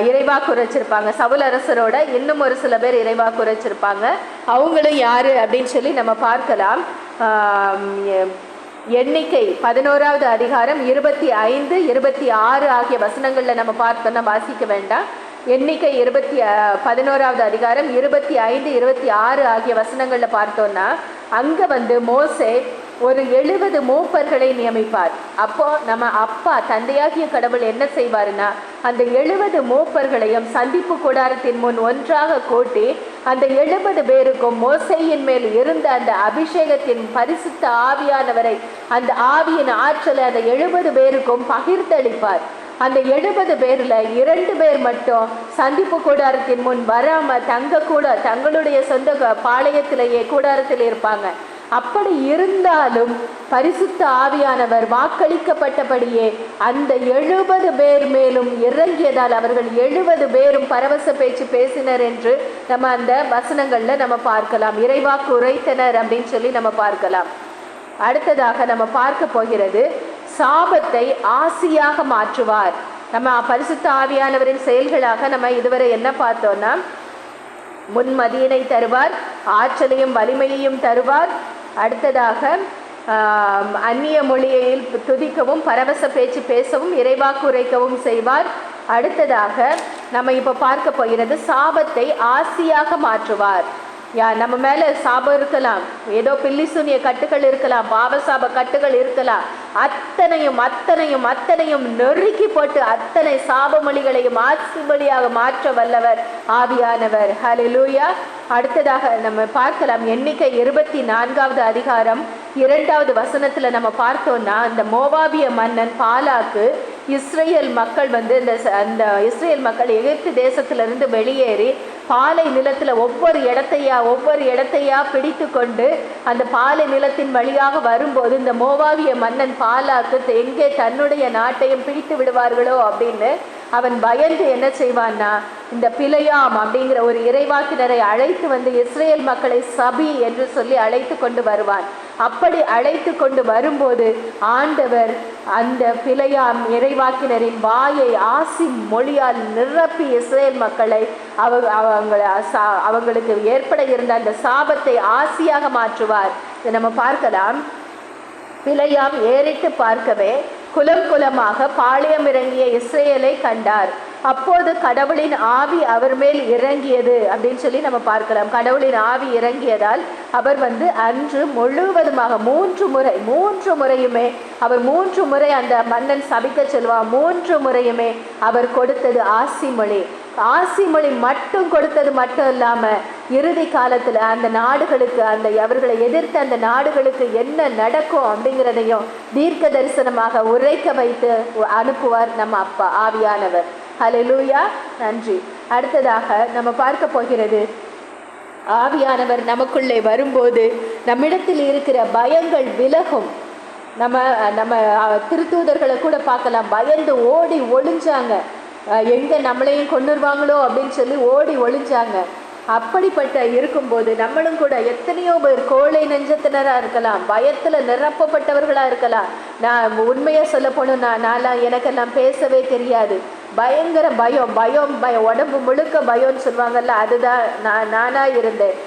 இறைவாக்கு உரைச்சிருப்பாங்க. சவுல் அரசரோட இன்னும் ஒரு சில பேர் இறைவாக்கு உரைச்சிருப்பாங்க. அவங்களும் யாரு அப்படின்னு சொல்லி நம்ம பார்க்கலாம். எண்ணிக்கை 11வது அதிகாரம் 25, 26 ஆகிய வசனங்களில் நம்ம பார்த்தோம்னா வாசிக்க வேண்டாம். எண்ணிக்கை 11வது அதிகாரம் 25, 26 ஆகிய வசனங்களில் பார்த்தோம்னா அங்கே மோசே ஒரு 70 மூப்பர்களை நியமிப்பார். அப்போ நம்ம அப்பா தந்தையாகிய கடவுள் என்ன செய்வாருன்னா அந்த 70 மூப்பர்களையும் சந்திப்பு கூடாரத்தின் முன் ஒன்றாக கூட்டி அந்த 70 பேருக்கும் மோசேயின் மேல் இருந்த அந்த அபிஷேகத்தின் பரிசுத்த ஆவியானவரை, அந்த ஆவியின் ஆற்றலை அந்த 70 பேருக்கும் பகிர்ந்தளிப்பார். அந்த 70 பேர்ல 2 பேர் மட்டும் சந்திப்பு கூடாரத்தின் முன் வராம தங்களுடைய சொந்த பாளையத்திலேயே கூடாரத்தில் இருப்பாங்க. அப்படி இருந்தாலும் பரிசுத்த ஆவியானவர் வாக்களிக்கப்பட்டபடியே அந்த 70 பேர் மேலும் இறங்கியதால் அவர்கள் 70 பேரும் பரவச பேச்சு பேசினர் என்று நம்ம அந்த வசனங்கள்ல நம்ம பார்க்கலாம். இறைவாக்கு உரைத்தனர் அப்படின்னு சொல்லி நம்ம பார்க்கலாம். அடுத்ததாக நம்ம பார்க்க போகிறது சாபத்தை ஆசியாக மாற்றுவார். நம்ம பரிசுத்த ஆவியானவரின் செயல்களாக நம்ம இதுவரை என்ன பார்த்தோம்னா முன்மதியினை தருவார், ஆற்றலையும் வலிமையையும் தருவார். அடுத்ததாக அந்நிய மொழியில் துதிக்கவும் பரவச பேச்சு பேசவும் இறைவாக்கு உரைக்கவும் செய்வார். அடுத்ததாக நம்ம இப்போ பார்க்க போகிறது சாபத்தை ஆசியாக மாற்றுவார். நம்ம மேலே சாபம் இருக்கலாம், ஏதோ பில்லி சூனிய கட்டுகள் இருக்கலாம், பாவசாப கட்டுகள் இருக்கலாம். அத்தனையும் அத்தனையும் அத்தனையும் நொறுக்கி போட்டு அத்தனை சாபமொழிகளையும் ஆசிமொழியாக மாற்ற வல்லவர் ஆவியானவர். ஹல்லேலூயா. அடுத்ததாக நம்ம பார்க்கலாம் எண்ணிக்கை 24வது அதிகாரம் 2வது வசனத்துல நம்ம பார்த்தோம்னா அந்த மோவாபிய மன்னன் பாலாக்கு இஸ்ரேல் மக்கள் அந்த இஸ்ரேல் மக்கள் எகிப்து தேசத்திலிருந்து வெளியேறி பாலை நிலத்துல ஒவ்வொரு இடத்தையா பிடித்து கொண்டு அந்த பாலை நிலத்தின் வழியாக வரும்போது இந்த மோவாபிய மன்னன் பாலாக்கு எங்கே தன்னுடைய நாட்டையும் பிடித்து விடுவார்களோ அப்படின்னு அவன் பயந்து என்ன செய்வான்னா இந்த பிலேயாம் அப்படிங்கிற ஒரு இறைவாக்கினரை அழைத்து இஸ்ரேல் மக்களை சபி என்று சொல்லி அழைத்து கொண்டு வருவான். அப்படி அழைத்து கொண்டு வரும்போது ஆண்டவர் அந்த பிலேயாம் இறைவாக்கினரின் வாயை ஆசி மொழியால் நிரப்பி இஸ்ரேல் மக்களை அவங்களுக்கு ஏற்பட இருந்த அந்த சாபத்தை ஆசியாக மாற்றுவார். இதை நம்ம பார்க்கலாம். பிலேயாம் ஏறிட்டு பார்க்கவே குலம் குலமாக பாளையம் இறங்கிய இஸ்ரேலை கண்டார். அப்போது கடவுளின் ஆவி அவர் மேல் இறங்கியது அப்படின்னு சொல்லி நம்ம பார்க்கலாம். கடவுளின் ஆவி இறங்கியதால் அவர் அன்று முழுவதுமாக 3 முறையுமே அவர் 3 முறை அந்த மன்னன் சபிக்க சொல்வார். 3 முறையுமே அவர் கொடுத்தது ஆசிமொழி மட்டும் கொடுத்தது மட்டும் இல்லாம இறுதி காலத்துல அந்த நாடுகளுக்கு அவர்களை எதிர்த்து அந்த நாடுகளுக்கு என்ன நடக்கும் அப்படிங்கிறதையும் தீர்க்க தரிசனமாக உரைக்க வைத்து அனுப்புவார் நம்ம அப்பா ஆவியானவர். ஹல்லேலூயா, நன்றி. அடுத்ததாக நம்ம பார்க்க போகிறது ஆவியானவர் நமக்குள்ளே வரும்போது நம்மிடத்தில் இருக்கிற பயங்கள் விலகும். நம்ம திருத்தூதர்களை கூட பார்க்கலாம், பயந்து ஓடி ஒளிஞ்சாங்க, எங்கே நம்மளையும் கொண்டுருவாங்களோ அப்படின்னு சொல்லி ஓடி ஒளிஞ்சாங்க. அப்படிப்பட்ட இருக்கும்போது நம்மளும் கூட எத்தனையோ பேர் கோழை நெஞ்சத்தினராக இருக்கலாம், பயத்தில் நிரப்பப்பட்டவர்களாக இருக்கலாம். நான் உண்மையாக சொல்ல போனோம்னா எனக்கெல்லாம் பேசவே தெரியாது, பயங்கர பயம் உடம்பு முழுக்க பயம்னு சொல்லுவாங்கல்ல, அதுதான் நானாக இருந்தேன்.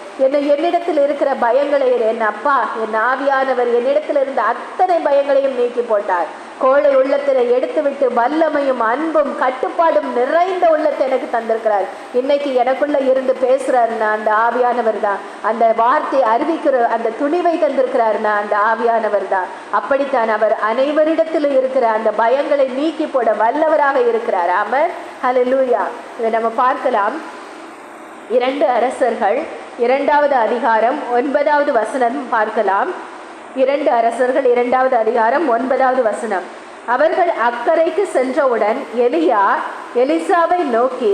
என்னிடத்தில் இருக்கிற பயங்களை என் அப்பா என் ஆவியானவர் என்னிடத்தில் இருந்த அத்தனை பயங்களையும் நீக்கி போட்டார். கோழை உள்ளத்தை எடுத்துவிட்டு வல்லமையும் அன்பும் கட்டுப்பாடும் நிறைந்த உள்ளத்தை எனக்கு தந்திருக்கிறார். இன்னைக்கு எனக்குள்ள இருந்து பேசுறாருன்னா அந்த ஆவியானவர் தான். அந்த வார்த்தை அறிவிக்கிற அந்த துணிவை தந்திருக்கிறாருன்னா அந்த ஆவியானவர் தான். அப்படித்தான் அவர் அனைவரிடத்திலும் இருக்கிற அந்த பயங்களை நீக்கி போட வல்லவராக இருக்கிறார். ஆமென், ஹல்லேலூயா. இதை நம்ம பார்க்கலாம். 2 அரசர்கள் 2வது அதிகாரம் 9வது வசனம் பார்க்கலாம். 2 அரசர்கள் 2வது அதிகாரம் 9வது வசனம். அவர்கள் அக்கறைக்கு சென்றவுடன் எலியா எலிசாவை நோக்கி,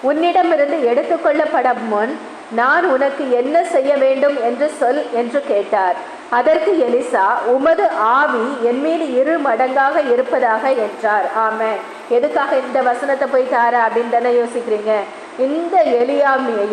உன்னிடமிருந்து எடுத்துக்கொள்ளப்படும் முன் நான் உனக்கு என்ன செய்ய வேண்டும் என்று சொல் என்று கேட்டார். அதற்கு எலிசா, உமது ஆவி என் மீது 2 மடங்காக இருப்பதாக என்றார். ஆமென். எதுக்காக இந்த வசனத்தை போய் தார அப்படின்னு தானே யோசிக்கிறீங்க? இந்த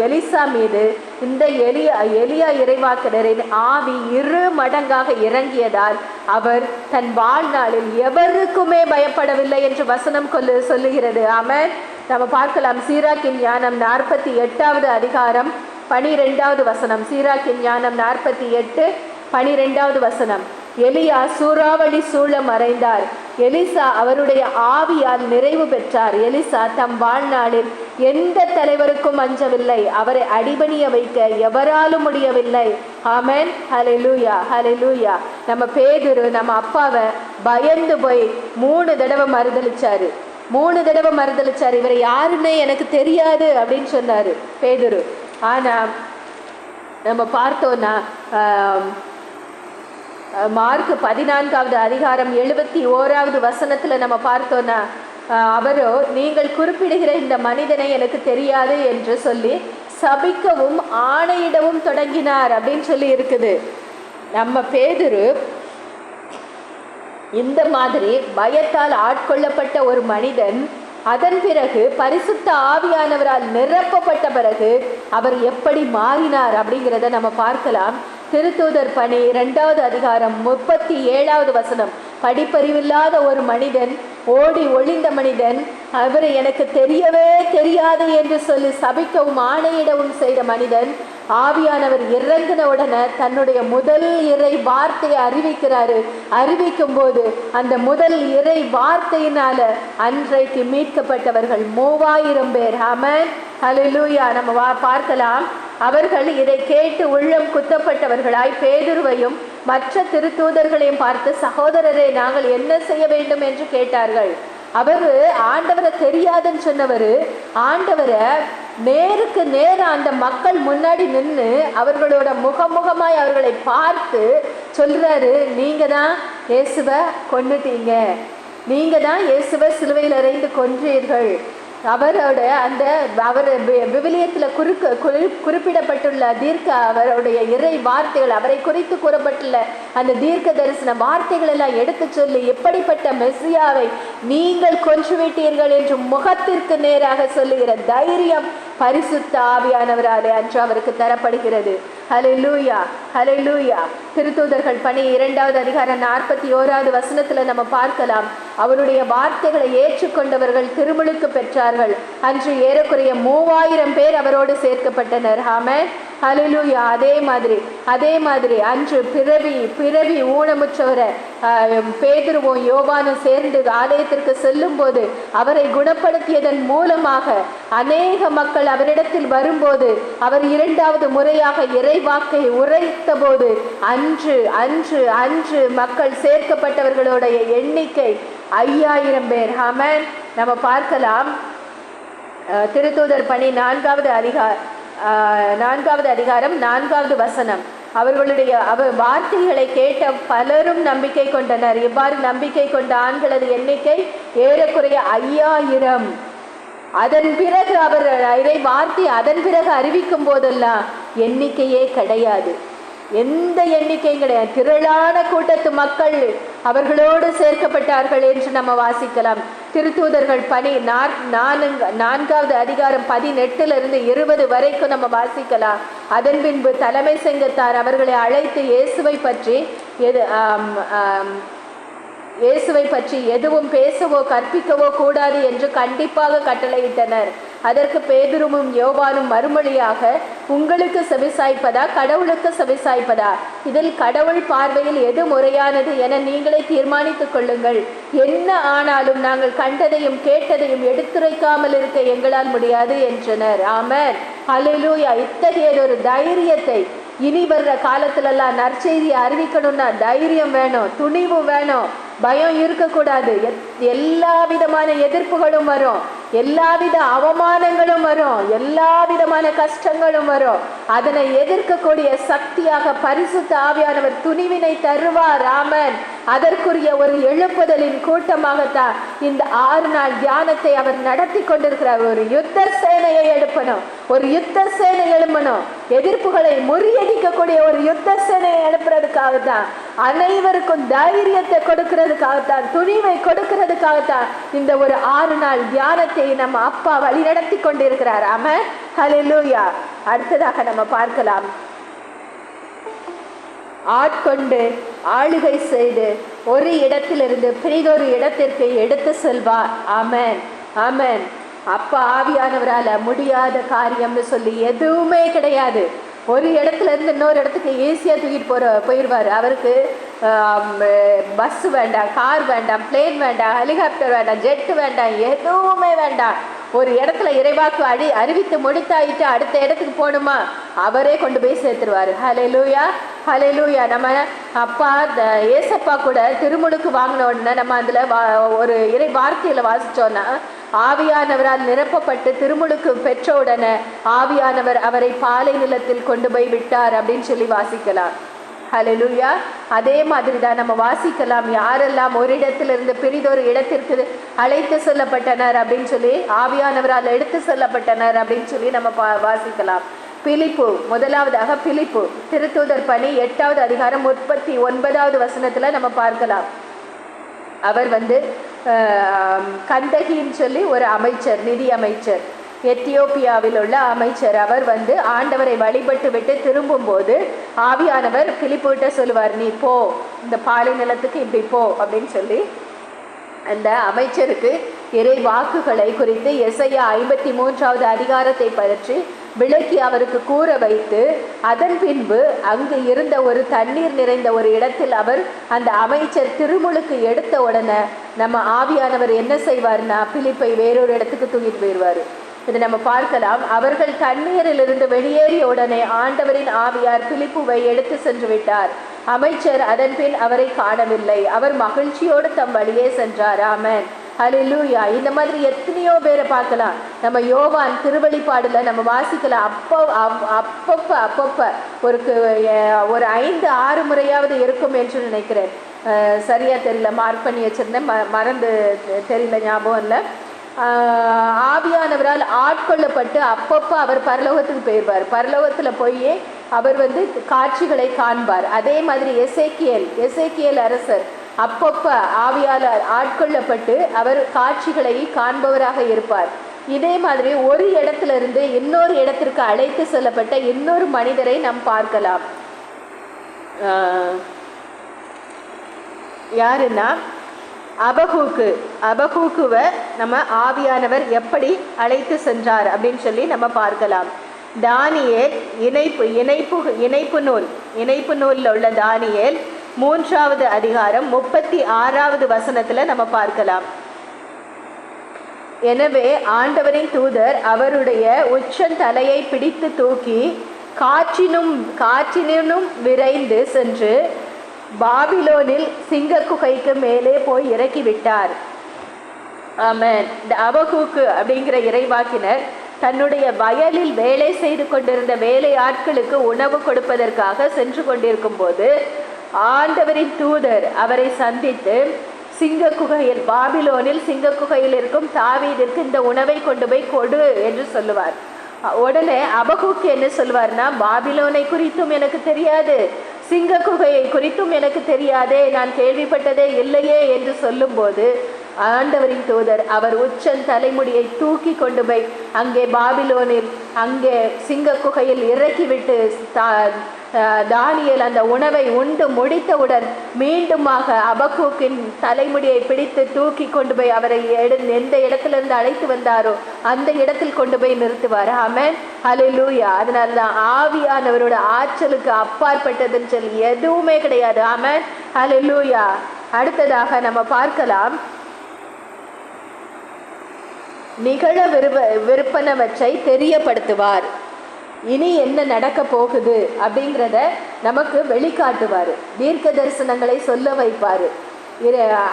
எலிசா மீது இந்த எலியா இறைவாக்கினரின் ஆவி 2 மடங்காக இறங்கியதால் அவர் தன் வாழ்நாளில் எவருக்குமே பயப்படவில்லை என்று வசனம் சொல்லுகிறது. ஆமென். நம்ம பார்க்கலாம். சீராக்கின் ஞானம் 48வது அதிகாரம் 12வது வசனம். சீராக்கின் ஞானம் 48 12வது வசனம். எலியா சூறாவளி சூழ மறைந்தார். எலிசா அவருடைய ஆவியால் நிறைவு பெற்றார். எலிசா தம் வாழ்நாளில் எந்த தலைவருக்கும் அஞ்சவில்லை. அவரை அடிபணிய வைக்க எவராலும் முடியவில்லை. ஆமென். ஹல்லேலூயா, ஹல்லேலூயா. நம்ம பேதுரு நம்ம அப்பாவை பயந்து போய் 3 தடவை மறுதளிச்சாரு. 3 தடவை மறுதளிச்சாரு. இவரை யாருன்னே எனக்கு தெரியாது அப்படின்னு சொன்னாரு பேதுரு. ஆனா நம்ம பார்த்தோன்னா மார்க் 14வது அதிகாரம் 71வது வசனத்துல நம்ம பார்த்தோன்னா அவரோ, நீங்கள் குறிப்பிடுகிற இந்த மனிதனை எனக்கு தெரியாது என்று சொல்லி சபிக்கவும் ஆணையிடவும் தொடங்கினார் அப்படின்னு சொல்லி இருக்குது. நம்ம பேதுரு இந்த மாதிரி பயத்தால் ஆட்கொள்ளப்பட்ட ஒரு மனிதன் அதன் பிறகு பரிசுத்த ஆவியானவரால் நிரப்பப்பட்ட பிறகு அவர் எப்படி மாறினார் அப்படிங்கிறத நம்ம பார்க்கலாம். திருத்தூதர் பணி 2வது அதிகாரம் 37வது வசனம். படிப்பறிவில்லாத ஒரு மனிதன், ஓடி ஒளிந்த மனிதன், அவரை எனக்கு தெரியவே தெரியாது என்று சொல்லி சபிக்கவும் ஆணையிடவும் செய்த மனிதன் ஆவியானவர் இறங்கின உடனே தன்னுடைய முதல் இறை வார்த்தையை அறிவிக்கிறாரு. அறிவிக்கும் போது அந்த முதல் இறை வார்த்தையினால அன்றைக்கு மீட்கப்பட்டவர்கள் 3000 பேர். ஆமென். ஹல்லேலூயா. நம்ம பார்க்கலாம். அவர்கள் இதை கேட்டு உள்ளம் குத்தப்பட்டவர்களாய் பேதுருவையும் மற்ற திருத்தூதர்களையும் பார்த்து, சகோதரரே, நாங்கள் என்ன செய்ய வேண்டும் என்று கேட்டார்கள். அவரு ஆண்டவரை தெரியாதுன்னு சொன்னவர் ஆண்டவரை நேருக்கு நேர அந்த மக்கள் முன்னாடி நின்று அவர்களோட முகமுகமாய் அவர்களை பார்த்து சொல்றாரு, நீங்க தான் இயேசுவை கொன்னுட்டீங்க, நீங்க தான் இயேசுவை சிலுவையில் அறைந்து கொன்றீர்கள். அவரோட அந்த அவர் விவிலியத்தில் குறிப்பிடப்பட்டுள்ள அவருடைய இறை வார்த்தைகள், அவரை குறித்து கூறப்பட்டுள்ள அந்த தீர்க்க தரிசன வார்த்தைகள் எல்லாம் எடுத்து சொல்லி, எப்படிப்பட்ட மெசியாவை நீங்கள் கொன்றுவிட்டீர்கள் என்று முகத்திற்கு நேராக சொல்லுகிற தைரியம் பரிசுத்த ஆவியானவராலே அன்று அவருக்கு தரப்படுகிறது. ஹல்லேலூயா, ஹல்லேலூயா. திருத்தூதர்கள் பணி 2வது அதிகாரம் 41வது வசனத்துல நம்ம பார்க்கலாம். அவருடைய வார்த்தைகளை ஏற்றுக்கொண்டவர்கள் திருமுழுக்கு பெற்றார்கள். அன்று ஏறக்குறைய 3000 பேர் அவரோடு சேர்க்கப்பட்டனர். ஆமென். ஹல்லேலூயா. அதே மாதிரி அன்று பிறவி ஊனமுற்றவரை பேதுருவும் யோவானும் சேர்ந்து ஆலயத்திற்கு செல்லும் போது அவரை குணப்படுத்தியதன் மூலமாக அநேக மக்கள் அவரிடத்தில் வரும்போது அவர் 2வது முறையாக இறைவாக்கை உரைத்த போது அன்று மக்கள் சேர்க்கப்பட்டவர்களுடைய எண்ணிக்கை 5000 பேர். ஆமென். நம்ம பார்க்கலாம். திருத்தூதர் பணி 4வது அதிகாரம் 4வது வசனம். அவர்களுடைய வார்த்தைகளை கேட்ட பலரும் நம்பிக்கை கொண்டனர். இவ்வாறு நம்பிக்கை கொண்ட ஆண்களது எண்ணிக்கை ஏறக்குறைய 5000. அதன் பிறகு அவர் இறை வார்த்தை அதன் பிறகு அறிவிக்கும் போதெல்லாம் எண்ணிக்கையே கிடையாது, எந்த எண்ணிக்கையும் கிடையாது. திரளான கூட்டத்து மக்கள் அவர்களோடு சேர்க்கப்பட்டார்கள் என்று நம்ம வாசிக்கலாம். திருத்தூதர்கள் பணி 4வது அதிகாரம் 18 20 வரைக்கும் நம்ம வாசிக்கலாம். அதன் பின்பு தலைமை சங்கத்தார் அவர்களை அழைத்து இயேசுவை பற்றி எதுவும் பேசவோ கற்பிக்கவோ கூடாது என்று கண்டிப்பாக கட்டளையிட்டனர். அதற்கு பேதுருவும் யோவானும் மறுமொழியாக, உங்களுக்கு செவிசாய்ப்பதா கடவுளுக்கு செவிசாய்ப்பதா? இதில் கடவுள் பார்வையில் எது முறையானது என நீங்களே தீர்மானித்துக் கொள்ளுங்கள். என்ன ஆனாலும் நாங்கள் கண்டதையும் கேட்டதையும் எடுத்துரைக்காமல் இருக்க எங்களால் முடியாது என்றனர். ஆமென். ஹல்லேலூயா. இத்தகையதொரு தைரியத்தை இனி வர்ற காலத்துலலாம் நற்செய்தியை அறிவிக்கணும்னா தைரியம் வேணும், துணிவு வேணும், பயம் இருக்கக்கூடாது. எல்லா விதமான எதிர்ப்புகளும் வரும். எல்லாவித அவமானங்களும் வரும், எல்லா விதமான கஷ்டங்களும் வரும். அதனை எதிர்க்கக்கூடிய சக்தியாக பரிசுத்த ஆவியானவர் துணிவினை தருவார். ஆமென். அதற்குரிய ஒரு எழுப்புதலின் கூட்டமாகத்தான் இந்த 6 நாள் தியானத்தை அவர் நடத்தி கொண்டிருக்கிறார். ஒரு யுத்த சேனையை எழுப்பணும், ஒரு யுத்த சேனை எழுப்பணும், எதிர்ப்புகளை முறியடிக்கக்கூடிய ஒரு யுத்த சேனையை எழுப்புறதுக்காகத்தான், அனைவருக்கும் தைரியத்தை கொடுக்கிறதுக்காகத்தான், துணிவை கொடுக்கிறதுக்காகத்தான் இந்த ஒரு 6 நாள் தியானத்தை நம்ம அப்பா வழி நடத்தி கொண்டிருக்கிறார். ஆமென். ஹல்லேலூயா. அடுத்ததாக நம்ம பார்க்கலாம், ஆட்கொண்டு ஆளுகை செய்து ஒரு இடத்திலிருந்து பிரிதொரு இடத்திற்கு எடுத்து செல்வார். ஆமென், ஆமென். அப்பா ஆவியானவரால முடியாத காரியம்னு சொல்லி எதுவுமே கிடையாது. ஒரு இடத்துல இருந்து இன்னொரு இடத்துக்கு ஈஸியாக தூக்கிட்டு போயிடுவார். அவருக்கு பஸ் வேண்டாம், கார் வேண்டாம், பிளேன் வேண்டாம், ஹெலிகாப்டர் வேண்டாம், ஜெட்டு வேண்டாம், எதுவுமே வேண்டாம். ஒரு இடத்துல இறைவாக்கு அறிவித்து முடித்தாயிட்டு அடுத்த இடத்துக்கு போகணுமா, அவரே கொண்டு போய் சேர்த்துருவார். ஹல்லேலூயா, ஹல்லேலூயா. நம்ம அப்பா ஏசப்பா கூட திருமுழுக்கு வாங்கின உடனே நம்ம அதில் ஒரு இறை வார்த்தையில் வாசித்தோன்னா, ஆவியானவரால் நிரப்பப்பட்டு திருமுழுக்கு பெற்ற உடனே ஆவியானவர் அவரை பாலை நிலத்தில் கொண்டு போய் விட்டார் அப்படின்னு சொல்லி வாசிக்கலாம். ஹல்லேலூயா. அதே மாதிரி தான் நம்ம வாசிக்கலாம், யாரெல்லாம் ஒரு இடத்திலிருந்து பிரிதொரு இடத்திற்கு அழைத்து செல்லப்பட்டனர் அப்படின்னு சொல்லி, ஆவியானவரால் எடுத்து செல்லப்பட்டனர் அப்படின்னு சொல்லி நம்ம வாசிக்கலாம். பிலிப்பு, முதலாவதாக பிலிப்பு திருத்தூதர் பணி 8வது அதிகாரம் 39வது வசனத்துல நம்ம பார்க்கலாம். அவர் கந்தகின்னு சொல்லி ஒரு அமைச்சர், நிதி அமைச்சர், எத்தியோப்பியாவில் உள்ள அமைச்சர். அவர் ஆண்டவரை வழிபட்டு விட்டு திரும்பும்போது ஆவியானவர் பிலிப்புகிட்ட சொல்லுவார், நீ போ, இந்த பாலை நிலத்துக்கு இப்படி போ அப்படின்னு சொல்லி அந்த அமைச்சருக்கு இறை வாக்குகளை குறித்து எசையா 53வது அதிகாரத்தை பற்றி விளக்கி அவருக்கு கூற வைத்து, அதன் பின்பு அங்கு இருந்த ஒரு தண்ணீர் நிறைந்த ஒரு இடத்தில் அவர் அந்த அமைச்சர் திருமுழுக்கு எடுத்த உடனே நம்ம ஆவியானவர் என்ன செய்வார்னா, பிலிப்பை வேறொரு இடத்துக்கு தூக்கிட்டு போயிடுவார். இதை நம்ம பார்க்கலாம். அவர்கள் தண்ணீரிலிருந்து வெளியேறிய உடனே ஆண்டவரின் ஆவியார் பிலிப்புவை எடுத்து சென்று விட்டார். அமைச்சர் அதன் பின் அவரை காணவில்லை. அவர் மகிழ்ச்சியோடு தம் வழியே சென்றார். ஆமென், ஹல்லேலூயா. இந்த மாதிரி எத்தனையோ பேரை பார்க்கலாம். நம்ம யோவான் திருவெளிப்பாடுல நம்ம வாசிக்கலாம். அப்பப்ப ஒரு 5-6 முறையாவது இருக்கும் என்று நினைக்கிறேன். சரியா தெரியல, மார்க் பண்ணி வச்சிருந்தேன், மறந்து தெரியல, ஞாபகம் இல்லை. ஆவியானவரால் ஆட்கொள்ளப்பட்டு அப்பப்போ அவர் பரலோகத்துக்கு போயிடுவார். பரலோகத்தில் போய் அவர் காட்சிகளை காண்பார். அதே மாதிரி எசேக்கியேல் அரசர் அப்பப்போ ஆவியால் ஆட்கொள்ளப்பட்டு அவர் காட்சிகளை காண்பவராக இருப்பார். இதே மாதிரி ஒரு இடத்துல இருந்து இன்னொரு இடத்திற்கு அழைத்து செல்லப்பட்ட இன்னொரு மனிதரை நாம் பார்க்கலாம். யாருன்னா அபகூக்குவை நம்ம ஆவியானவர் எப்படி அழைத்து சென்றார் அப்படின்னு சொல்லி நம்ம பார்க்கலாம். தானியேல் இணைப்பு நூலில் உள்ள தானியேல் 3வது அதிகாரம் 36வது வசனத்துல நம்ம பார்க்கலாம். எனவே ஆண்டவரின் தூதர் அவருடைய உச்சந்தலையை பிடித்து தூக்கி காற்றினும் விரைந்து சென்று பாபிலோனில் சிங்க குகைக்கு மேலே போய் இறக்கிவிட்டார். ஆமென். இந்த அபகூக்கு அப்படிங்கிற இறைவாக்கினர் தன்னுடைய வயலில் வேலை செய்து கொண்டிருந்த வேலை ஆட்களுக்கு உணவு கொடுப்பதற்காக சென்று கொண்டிருக்கும் போது ஆண்டவரின் தூதர் அவரை சந்தித்து, பாபிலோனில் சிங்க குகையில் இருக்கும் தாவீதிற்கு இந்த உணவை கொண்டு போய் கொடு என்று சொல்லுவார். உடனே அபகூக்கு என்ன சொல்வார்னா, பாபிலோனை குறித்தும் எனக்கு தெரியாது, சிங்க குகையை குறித்தும் எனக்கு தெரியாதே, நான் கேள்விப்பட்டதே இல்லையே என்று சொல்லும்போது ஆண்டவரின் தூதர் அவர் உச்சன் தலைமுடியை தூக்கி கொண்டு போய் அங்கே பாபிலோனில் அங்கே சிங்க குகையில் இறக்கிவிட்டு தானியேல் அந்த உணவை உண்டு முடித்தவுடன் மீண்டுமாக அபகூக்கின் தலைமுடியை பிடித்து தூக்கி கொண்டு போய் அவரை எந்த இடத்திலிருந்து அழைத்து வந்தாரோ அந்த இடத்தில் கொண்டு போய் நிறுத்துவார். ஆமென், ஹல்லேலூயா. அதனால தான் ஆவியானவரோட ஆற்றலுக்கு அப்பாற்பட்டதுன்னு சொல்லி எதுவுமே கிடையாது. ஆமென், ஹல்லேலூயா. அடுத்ததாக நம்ம பார்க்கலாம், நிகழ விருப்பனவற்றை தெரியப்படுத்துவார். இனி என்ன நடக்க போகுது அப்படிங்கிறத நமக்கு வெளிக்காட்டுவார். தீர்க்க தரிசனங்களை சொல்ல வைப்பார்.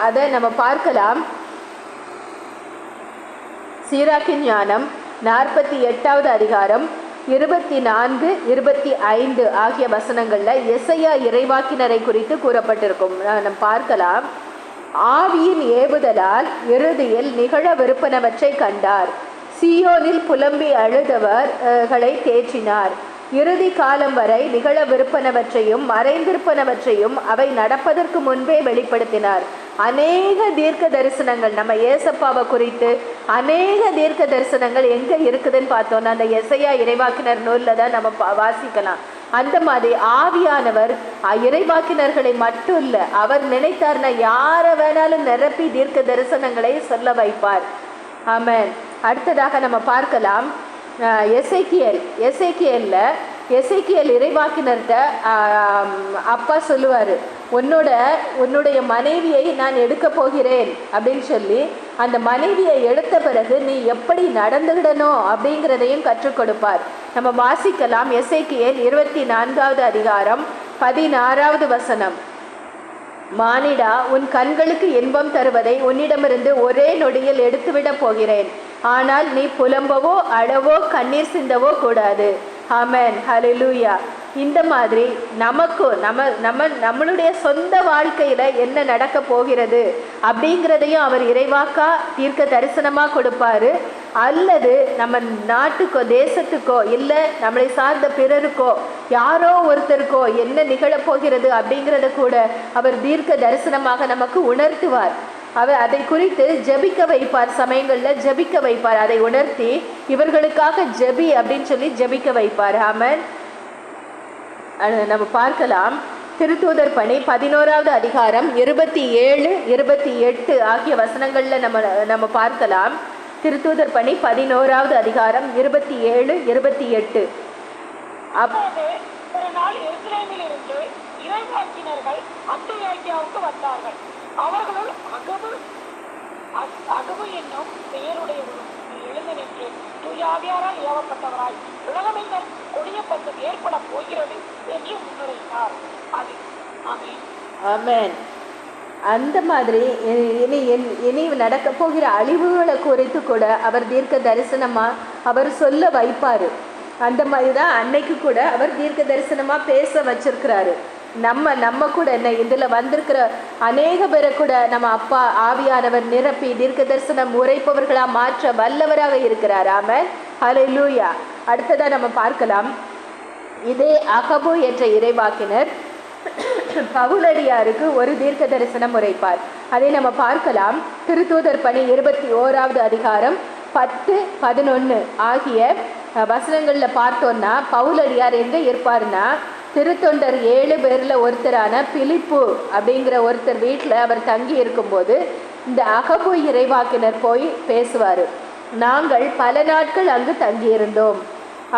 அதை நம்ம பார்க்கலாம். சீராக்கின் ஞானம் 48வது அதிகாரம் 24, 25 ஆகிய வசனங்களில் எசையா இறைவாக்கினரை குறித்து கூறப்பட்டிருக்கும். நம்ம பார்க்கலாம். ஆவியின் ஏவுதலால் இறுதியில் நிகழவிருப்பனவற்றை கண்டார். சீயோனில் புலம்பி அழுதவர்களை தேற்றினார். இறுதி காலம் வரை நிகழவிருப்பனவற்றையும் மறைந்திருப்பனவற்றையும் அவை நடப்பதற்கு முன்பே வெளிப்படுத்தினார். அநேக தீர்க்க தரிசனங்கள் நம்ம ஏசப்பாவை குறித்து அநேக தீர்க்க தரிசனங்கள் எங்கே இருக்குதுன்னு பார்த்தோன்னா அந்த எசையா இறைவாக்கினர் நூலில் தான் நம்ம வாசிக்கலாம். அந்த மாதிரி ஆவியானவர் இறைவாக்கினர்களை மட்டும் இல்லை, அவர் நினைத்தார்னா யாரை வேணாலும் நிரப்பி தீர்க்க தரிசனங்களை சொல்ல வைப்பார். ஆமென். அடுத்ததாக நம்ம பார்க்கலாம். எசேக்கியேல் இறைவாக்கினர்கிட்ட அப்பா சொல்லுவார், உன்னுடைய மனைவியை நான் எடுக்க போகிறேன் அப்படின்னு சொல்லி அந்த மனைவியை எடுத்த பிறகு நீ எப்படி நடந்துகிடணும் அப்படிங்கிறதையும் கற்றுக் கொடுப்பார். நம்ம வாசிக்கலாம். எசேக்கியேல் 24வது அதிகாரம் 16வது வசனம். மானிடா, உன் கண்களுக்கு இன்பம் தருவதை உன்னிடமிருந்து ஒரே நொடியில் எடுத்துவிடப் போகிறேன். ஆனால் நீ புலம்பவோ அழவோ கண்ணீர் சிந்தவோ கூடாது. ஆமென். ஹல்லேலூயா. இந்த மாதிரி நம்மளுடைய சொந்த வாழ்க்கையில் என்ன நடக்க போகிறது அப்படிங்கிறதையும் அவர் இறைவாக்கா தீர்க்க தரிசனமாக கொடுப்பாரு. அல்லது நம்ம நாட்டுக்கோ தேசத்துக்கோ இல்லை நம்மளை சார்ந்த பிறருக்கோ யாரோ ஒருத்தருக்கோ என்ன நிகழப்போகிறது அப்படிங்கிறத கூட அவர் தீர்க்க தரிசனமாக நமக்கு உணர்த்துவார். அவர் அதை குறித்து ஜெபிக்க வைப்பார். சமயங்களில் ஜெபிக்க வைப்பார். அதை உணர்த்தி இவர்களுக்காக ஜெபி அப்படின்னு சொல்லி ஜெபிக்க வைப்பார். ஆமென். நம்ம பார்க்கலாம். திருத்தூதர் பணி 11வது அதிகாரம் 27, 28 ஆகிய வசனங்களில் நம்ம பார்க்கலாம். திருத்தூதர் பணி 11வது அதிகாரம் 27, 28. அப்போது ஒரு நாள் எருசலேமிலிருந்து இறைவாக்கினர்கள் அந்தியோக்கியாவுக்கு வந்தார்கள். அவர்களுள் அகபு என்னும் பெயருடையவரும் எழுந்து நின்று தூயாவியாரால் ஏவப்பட்டவராய் உலகமெங்கும் கொடிய பஞ்சம் ஏற்பட போகிறது என்று முன்னுரைத்தார். ஆமென். அந்த மாதிரி இனி நடக்க போகிற அழிவுகளை குறித்து கூட அவர் தீர்க்க தரிசனமா அவர் சொல்ல வைப்பாரு. அந்த மாதிரி தான் அன்னைக்கு கூட அவர் தீர்க்க தரிசனமா பேச வச்சிருக்கிறாரு. நம்ம கூட என்ன இதில் வந்திருக்கிற அநேக பேரை கூட நம்ம அப்பா ஆவியானவர் நிரப்பி தீர்க்க தரிசனம் உரைப்பவர்களாக மாற்ற வல்லவராக இருக்கிறார். ஆமென். ஹல்லேலூயா. அடுத்ததாக நம்ம பார்க்கலாம். இதே அகபு என்ற இறைவாக்கினர் பவுலடியாருக்கு ஒரு தீர்க்க தரிசனம் உரைப்பார். அதை நம்ம பார்க்கலாம். திருத்தூதர் பணி 21வது அதிகாரம் 10, 11 ஆகிய வசனங்களில் பார்த்தோன்னா பவுலடியார் எங்கே இருப்பார்னா திருத்தொண்டர் 7 பேரில் ஒருத்தரான பிலிப்பு அப்படிங்கிற ஒருத்தர் வீட்டில் அவர் தங்கி இருக்கும்போது இந்த அகபு இறைவாக்கினர் போய் பேசுவார். நாங்கள் பல நாட்கள் அங்கு தங்கியிருந்தோம்.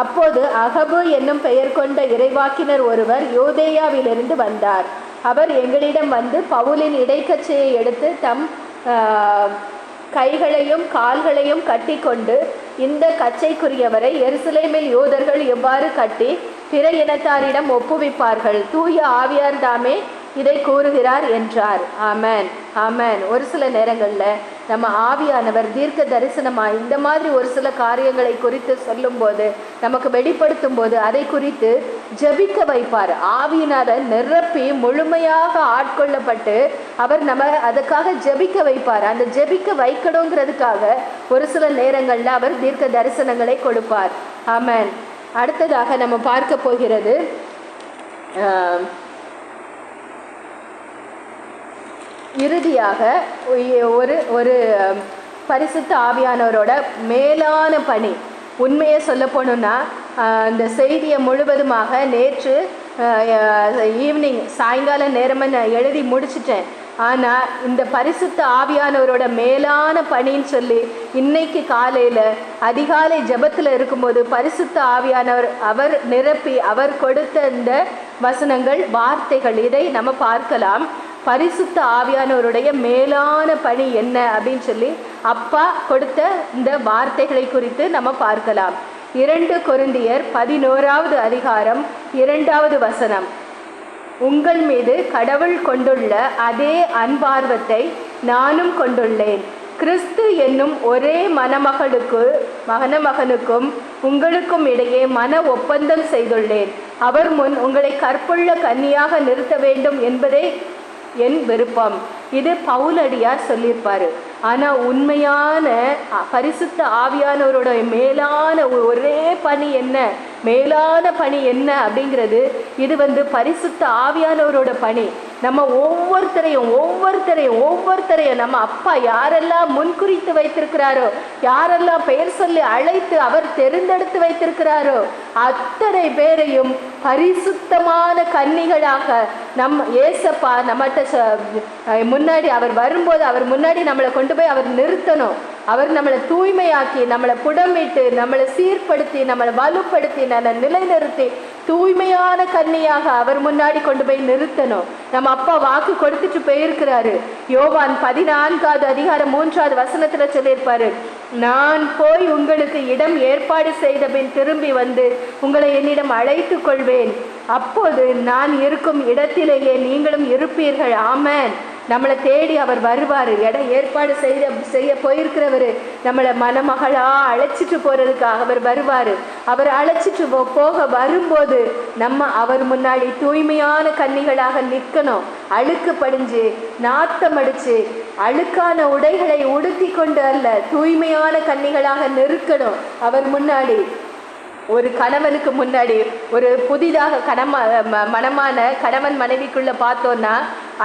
அப்போது அகபு என்னும் பெயர் கொண்ட இறைவாக்கினர் ஒருவர் யூதேயாவிலிருந்து வந்தார். அவர் எங்களிடம் வந்து பவுலின் இடைக்கச்சையை எடுத்து தம் கைகளையும் கால்களையும் கட்டி கொண்டு இந்த கச்சைக்குரியவரை எருசலேமில் யூதர்கள் எவ்வாறு கட்டி பிற இனத்தாரிடம் ஒப்புவிப்பார்கள், தூய ஆவியார் தாமே இதை கூறுகிறார் என்றார். ஆமென். ஆமென். ஒரு சில நேரங்களில் நம்ம ஆவியானவர் தீர்க்க தரிசனமாக இந்த மாதிரி ஒரு சில காரியங்களை குறித்து சொல்லும்போது நமக்கு வெளிப்படுத்தும் போது அதை குறித்து ஜெபிக்க வைப்பார். ஆவியினால நிரப்பி முழுமையாக ஆட்கொள்ளப்பட்டு அவர் நம்ம அதுக்காக ஜெபிக்க வைப்பார். அந்த ஜெபிக்க வைக்கணுங்கிறதுக்காக ஒரு சில நேரங்களில் அவர் தீர்க்க தரிசனங்களை கொடுப்பார். ஆமென். அடுத்ததாக நம்ம பார்க்க போகிறது இறுதியாக ஒரு பரிசுத்த ஆவியானவரோட மேலான பணி. உண்மையை சொல்ல போனோன்னா அந்த செய்தியை முழுவதுமாக நேற்று ஈவினிங் சாயங்கால நேரமாக நான் எழுதி முடிச்சிட்டேன். ஆனால் இந்த பரிசுத்த ஆவியானவரோட மேலான பணின்னு சொல்லி இன்னைக்கு காலையில் அதிகாலை ஜெபத்தில் இருக்கும்போது பரிசுத்த ஆவியானவர் அவர் நிரப்பி அவர் கொடுத்த இந்த வசனங்கள் வார்த்தைகள் இதை நம்ம பார்க்கலாம். பரிசுத்த ஆவியானவருடைய மேலான பணி என்ன அப்படின்னு சொல்லி அப்பா கொடுத்த இந்த வார்த்தைகளை குறித்து நம்ம பார்க்கலாம். 2 கொரிந்தியர் 11வது அதிகாரம் 2வது வசனம். உங்கள் மீது கடவுள் கொண்டுள்ள அதே அன்பார்வத்தை நானும் கொண்டுள்ளேன். கிறிஸ்து என்னும் ஒரே மணமகனுக்கும் உங்களுக்கும் இடையே மன ஒப்பந்தம் செய்துள்ளேன். அவர் முன் உங்களை கற்புள்ள கன்னியாக நிறுத்த வேண்டும் என்பதே என் விருப்பம். இது பவுலடியார் சொல்லியிருப்பாரு. ஆனால் உண்மையான பரிசுத்த ஆவியானவரோட மேலான ஒரே பணி என்ன, மேலான பணி என்ன அப்படிங்கிறது இது பரிசுத்த ஆவியானவரோட பணி. நம்ம ஒவ்வொருத்தரையும் நம்ம அப்பா யாரெல்லாம் முன்குறித்து வைத்திருக்கிறாரோ, யாரெல்லாம் பெயர் சொல்லி அழைத்து அவர் தெரிந்தெடுத்து வைத்திருக்கிறாரோ அத்தனை பேரையும் பரிசுத்தமான கன்னிகளாக ஏசப்பா நம்மகிட்ட முன்னாடி அவர் வரும்போது அவர் முன்னாடி நம்மளை கொண்டு போய் அவர் நிறுத்தணும். அவர் நம்மளை தூய்மையாக்கி, நம்மளை புடமிட்டு, நம்மளை சீர்படுத்தி, நம்மளை வலுப்படுத்தி, நிலைநிறுத்தி தூய்மையான கன்னியாக அவர் முன்னாடி கொண்டு போய் நிறுத்தணும். நம்ம அப்பா வாக்கு கொடுத்துட்டு போயிருக்கிறாரு. யோவான் 14:3 சொல்லியிருப்பாரு, நான் போய் உங்களுக்கு இடம் ஏற்பாடு செய்த பின் திரும்பி வந்து உங்களை என்னிடம் அழைத்து கொள்வேன். அப்போது நான் இருக்கும் இடத்திலேயே நீங்களும் இருப்பீர்கள். ஆமென். நம்மளை தேடி அவர் வருவார். இடம் ஏற்பாடு செய்ய போயிருக்கிறவர் நம்மளை மணமகளா அழைச்சிட்டு போறதுக்காக அவர் வருவார். அவர் அழைச்சிட்டு போக வரும்போது நம்ம அவர் முன்னாடி தூய்மையான கன்னிகளாக நிற்கணும். அழுக்கு படிஞ்சு நாத்தம் அடிச்சு அழுக்கான உடைகளை உடுத்தி கொண்டு அல்ல, தூய்மையான கன்னிகளாக நிற்கணும் அவர் முன்னாடி. ஒரு கணவனுக்கு முன்னாடி ஒரு புதிதாக மணமான கணவன் மனைவிக்குள்ள பார்த்தோன்னா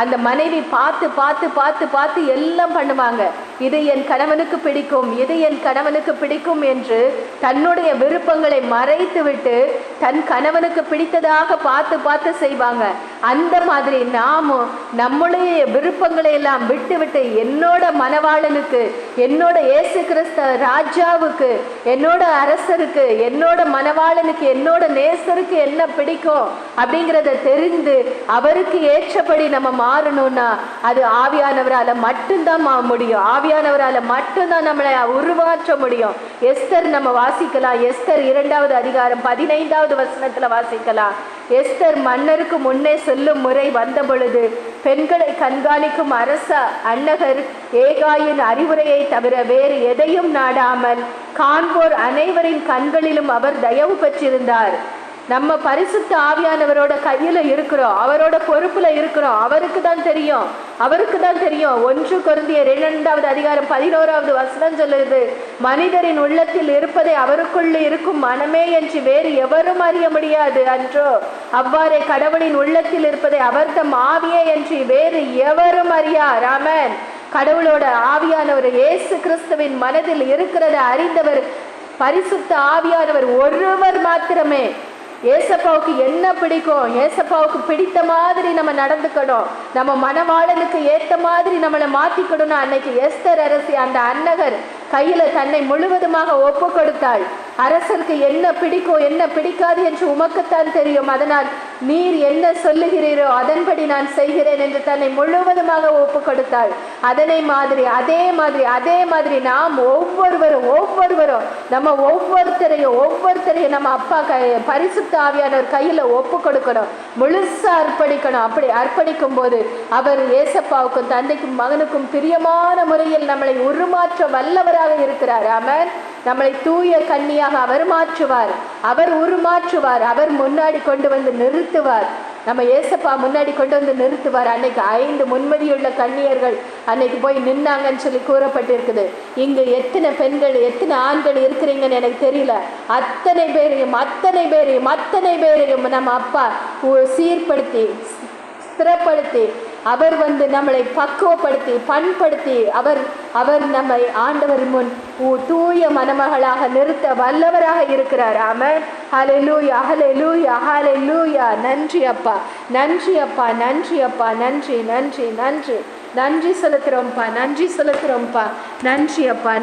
அந்த மனைவி பார்த்து பார்த்து பார்த்து பார்த்து எல்லாம் பண்ணுவாங்க. இது என் கணவனுக்கு பிடிக்கும், இது என் கணவனுக்கு பிடிக்கும் என்று தன்னுடைய விருப்பங்களை மறைத்து விட்டு தன் கணவனுக்கு பிடித்ததாக பார்த்து பார்த்து செய்வாங்க. அந்த மாதிரி நாமும் நம்முடைய விருப்பங்களை எல்லாம் விட்டு விட்டு என்னோட மணவாளனுக்கு, என்னோட இயேசு கிறிஸ்து ராஜாவுக்கு, என்னோட அரசருக்கு, என்னோட மணவாளனுக்கு, என்னோட நேசருக்கு என்ன பிடிக்கும் அப்படிங்கிறத தெரிந்து அவருக்கு ஏற்றபடி நம்ம மாறணும்னா அது ஆவியானவரால மட்டும்தான் முடியும். ஆவியானவரால மட்டும்தான் நம்மளை உருவாற்ற முடியும். எஸ்தர் நம்ம வாசிக்கலாம். எஸ்தர் 2:15 வாசிக்கலாம். எஸ்தர் மன்னருக்கு முன்னே சொல்லும் முறை வந்த பொழுது பெண்களை கண்காணிக்கும் அரச அன்னகர் ஏகாயின் அறிவுரையை தவிர வேறு எதையும் நாடாமல் காண்போர் அனைவரின் கண்களிலும் அவர் தயவு பெற்றிருந்தார். நம்ம பரிசுத்த ஆவியானவரோட கையில இருக்கிறோம், அவரோட பொறுப்புல இருக்கிறோம். அவருக்கு தான் தெரியும். 1 கொரிந்தியர் 2:11 சொல்லுது, மனிதரின் உள்ளத்தில் இருப்பதை அவருக்குள்ள இருக்கும் மனமே என்று வேறு எவரும் அறிய முடியாது அன்றோ, அவ்வாறே கடவுளின் உள்ளத்தில் இருப்பதை அவர் தம் ஆவியே என்று வேறு எவரும் அறியார். ஆமென். கடவுளோட ஆவியானவர் இயேசு கிறிஸ்துவின் மனதில் இருக்கிறத அறிந்தவர் பரிசுத்த ஆவியானவர் ஒருவர் மாத்திரமே. ஏசப்பாவுக்கு என்ன பிடிக்கும், ஏசப்பாவுக்கு பிடித்த மாதிரி நம்ம நடந்துக்கணும், நம்ம மணவாளனுக்கு ஏற்ற மாதிரி நம்மளை மாற்றிக்கணும். அன்னைக்கு எஸ்தர் அரசி அந்த அன்னகர் கையில் தன்னை முழுவதுமாக ஒப்பு கொடுத்தாள். அரசருக்கு என்ன பிடிக்கும் என்ன பிடிக்காது என்று உமக்குத்தான் தெரியும், அதனால் நீர் என்ன சொல்லுகிறீரோ அதன்படி நான் செய்கிறேன் என்று தன்னை முழுவதுமாக ஒப்பு கொடுத்தாள். அதே மாதிரி நாம் ஒவ்வொருவரும் நம்ம ஒவ்வொருத்தரையும் நம்ம அப்பா பரிசுத்த ஆவியானவர் கையில் ஒப்பு கொடுக்கணும், முழுசா அர்ப்பணிக்கணும். அப்படி அர்ப்பணிக்கும் போது அவர் ஏசப்பாவுக்கும் தந்தைக்கும் மகனுக்கும் பிரியமான முறையில் நம்மளை உருமாற்ற வல்லவராக இருக்கிறார். ஆமென். நம்மளை தூய கன்னியாக அவர் மாற்றுவார், அவர் உருமாற்றுவார், அவர் முன்னாடி கொண்டு வந்து நிறுத்துவார். நம்ம ஏசப்பா முன்னாடி கொண்டு வந்து நிறுத்துவார். அன்னைக்கு 5 முன்மதியுள்ள கன்னியர்கள் அன்னைக்கு போய் நின்னாங்கன்னு சொல்லி கூறப்பட்டிருக்குது. இங்கு எத்தனை பெண்கள் எத்தனை ஆண்கள் இருக்கிறீங்கன்னு எனக்கு தெரியல. அத்தனை பேரையும் நம்ம அப்பா சீர்படுத்தி ஸ்திரப்படுத்தி அவர் நம்மளை பக்குவப்படுத்தி பண்படுத்தி அவர் நம்மை ஆண்டவர் முன் தூய மணமகளாக நிறுத்த வல்லவராக இருக்கிறார். ஆமென். ஹல்லேலூயா, ஹல்லேலூயா, ஹல்லேலூயா. நன்றி அப்பா, நன்றி அப்பா, நன்றி அப்பா, நன்றி நன்றி நன்றி நன்றி செலுத்துறோம்ப்பா, நன்றி செலுத்துறோம்ப்பா, நன்றி அப்பா.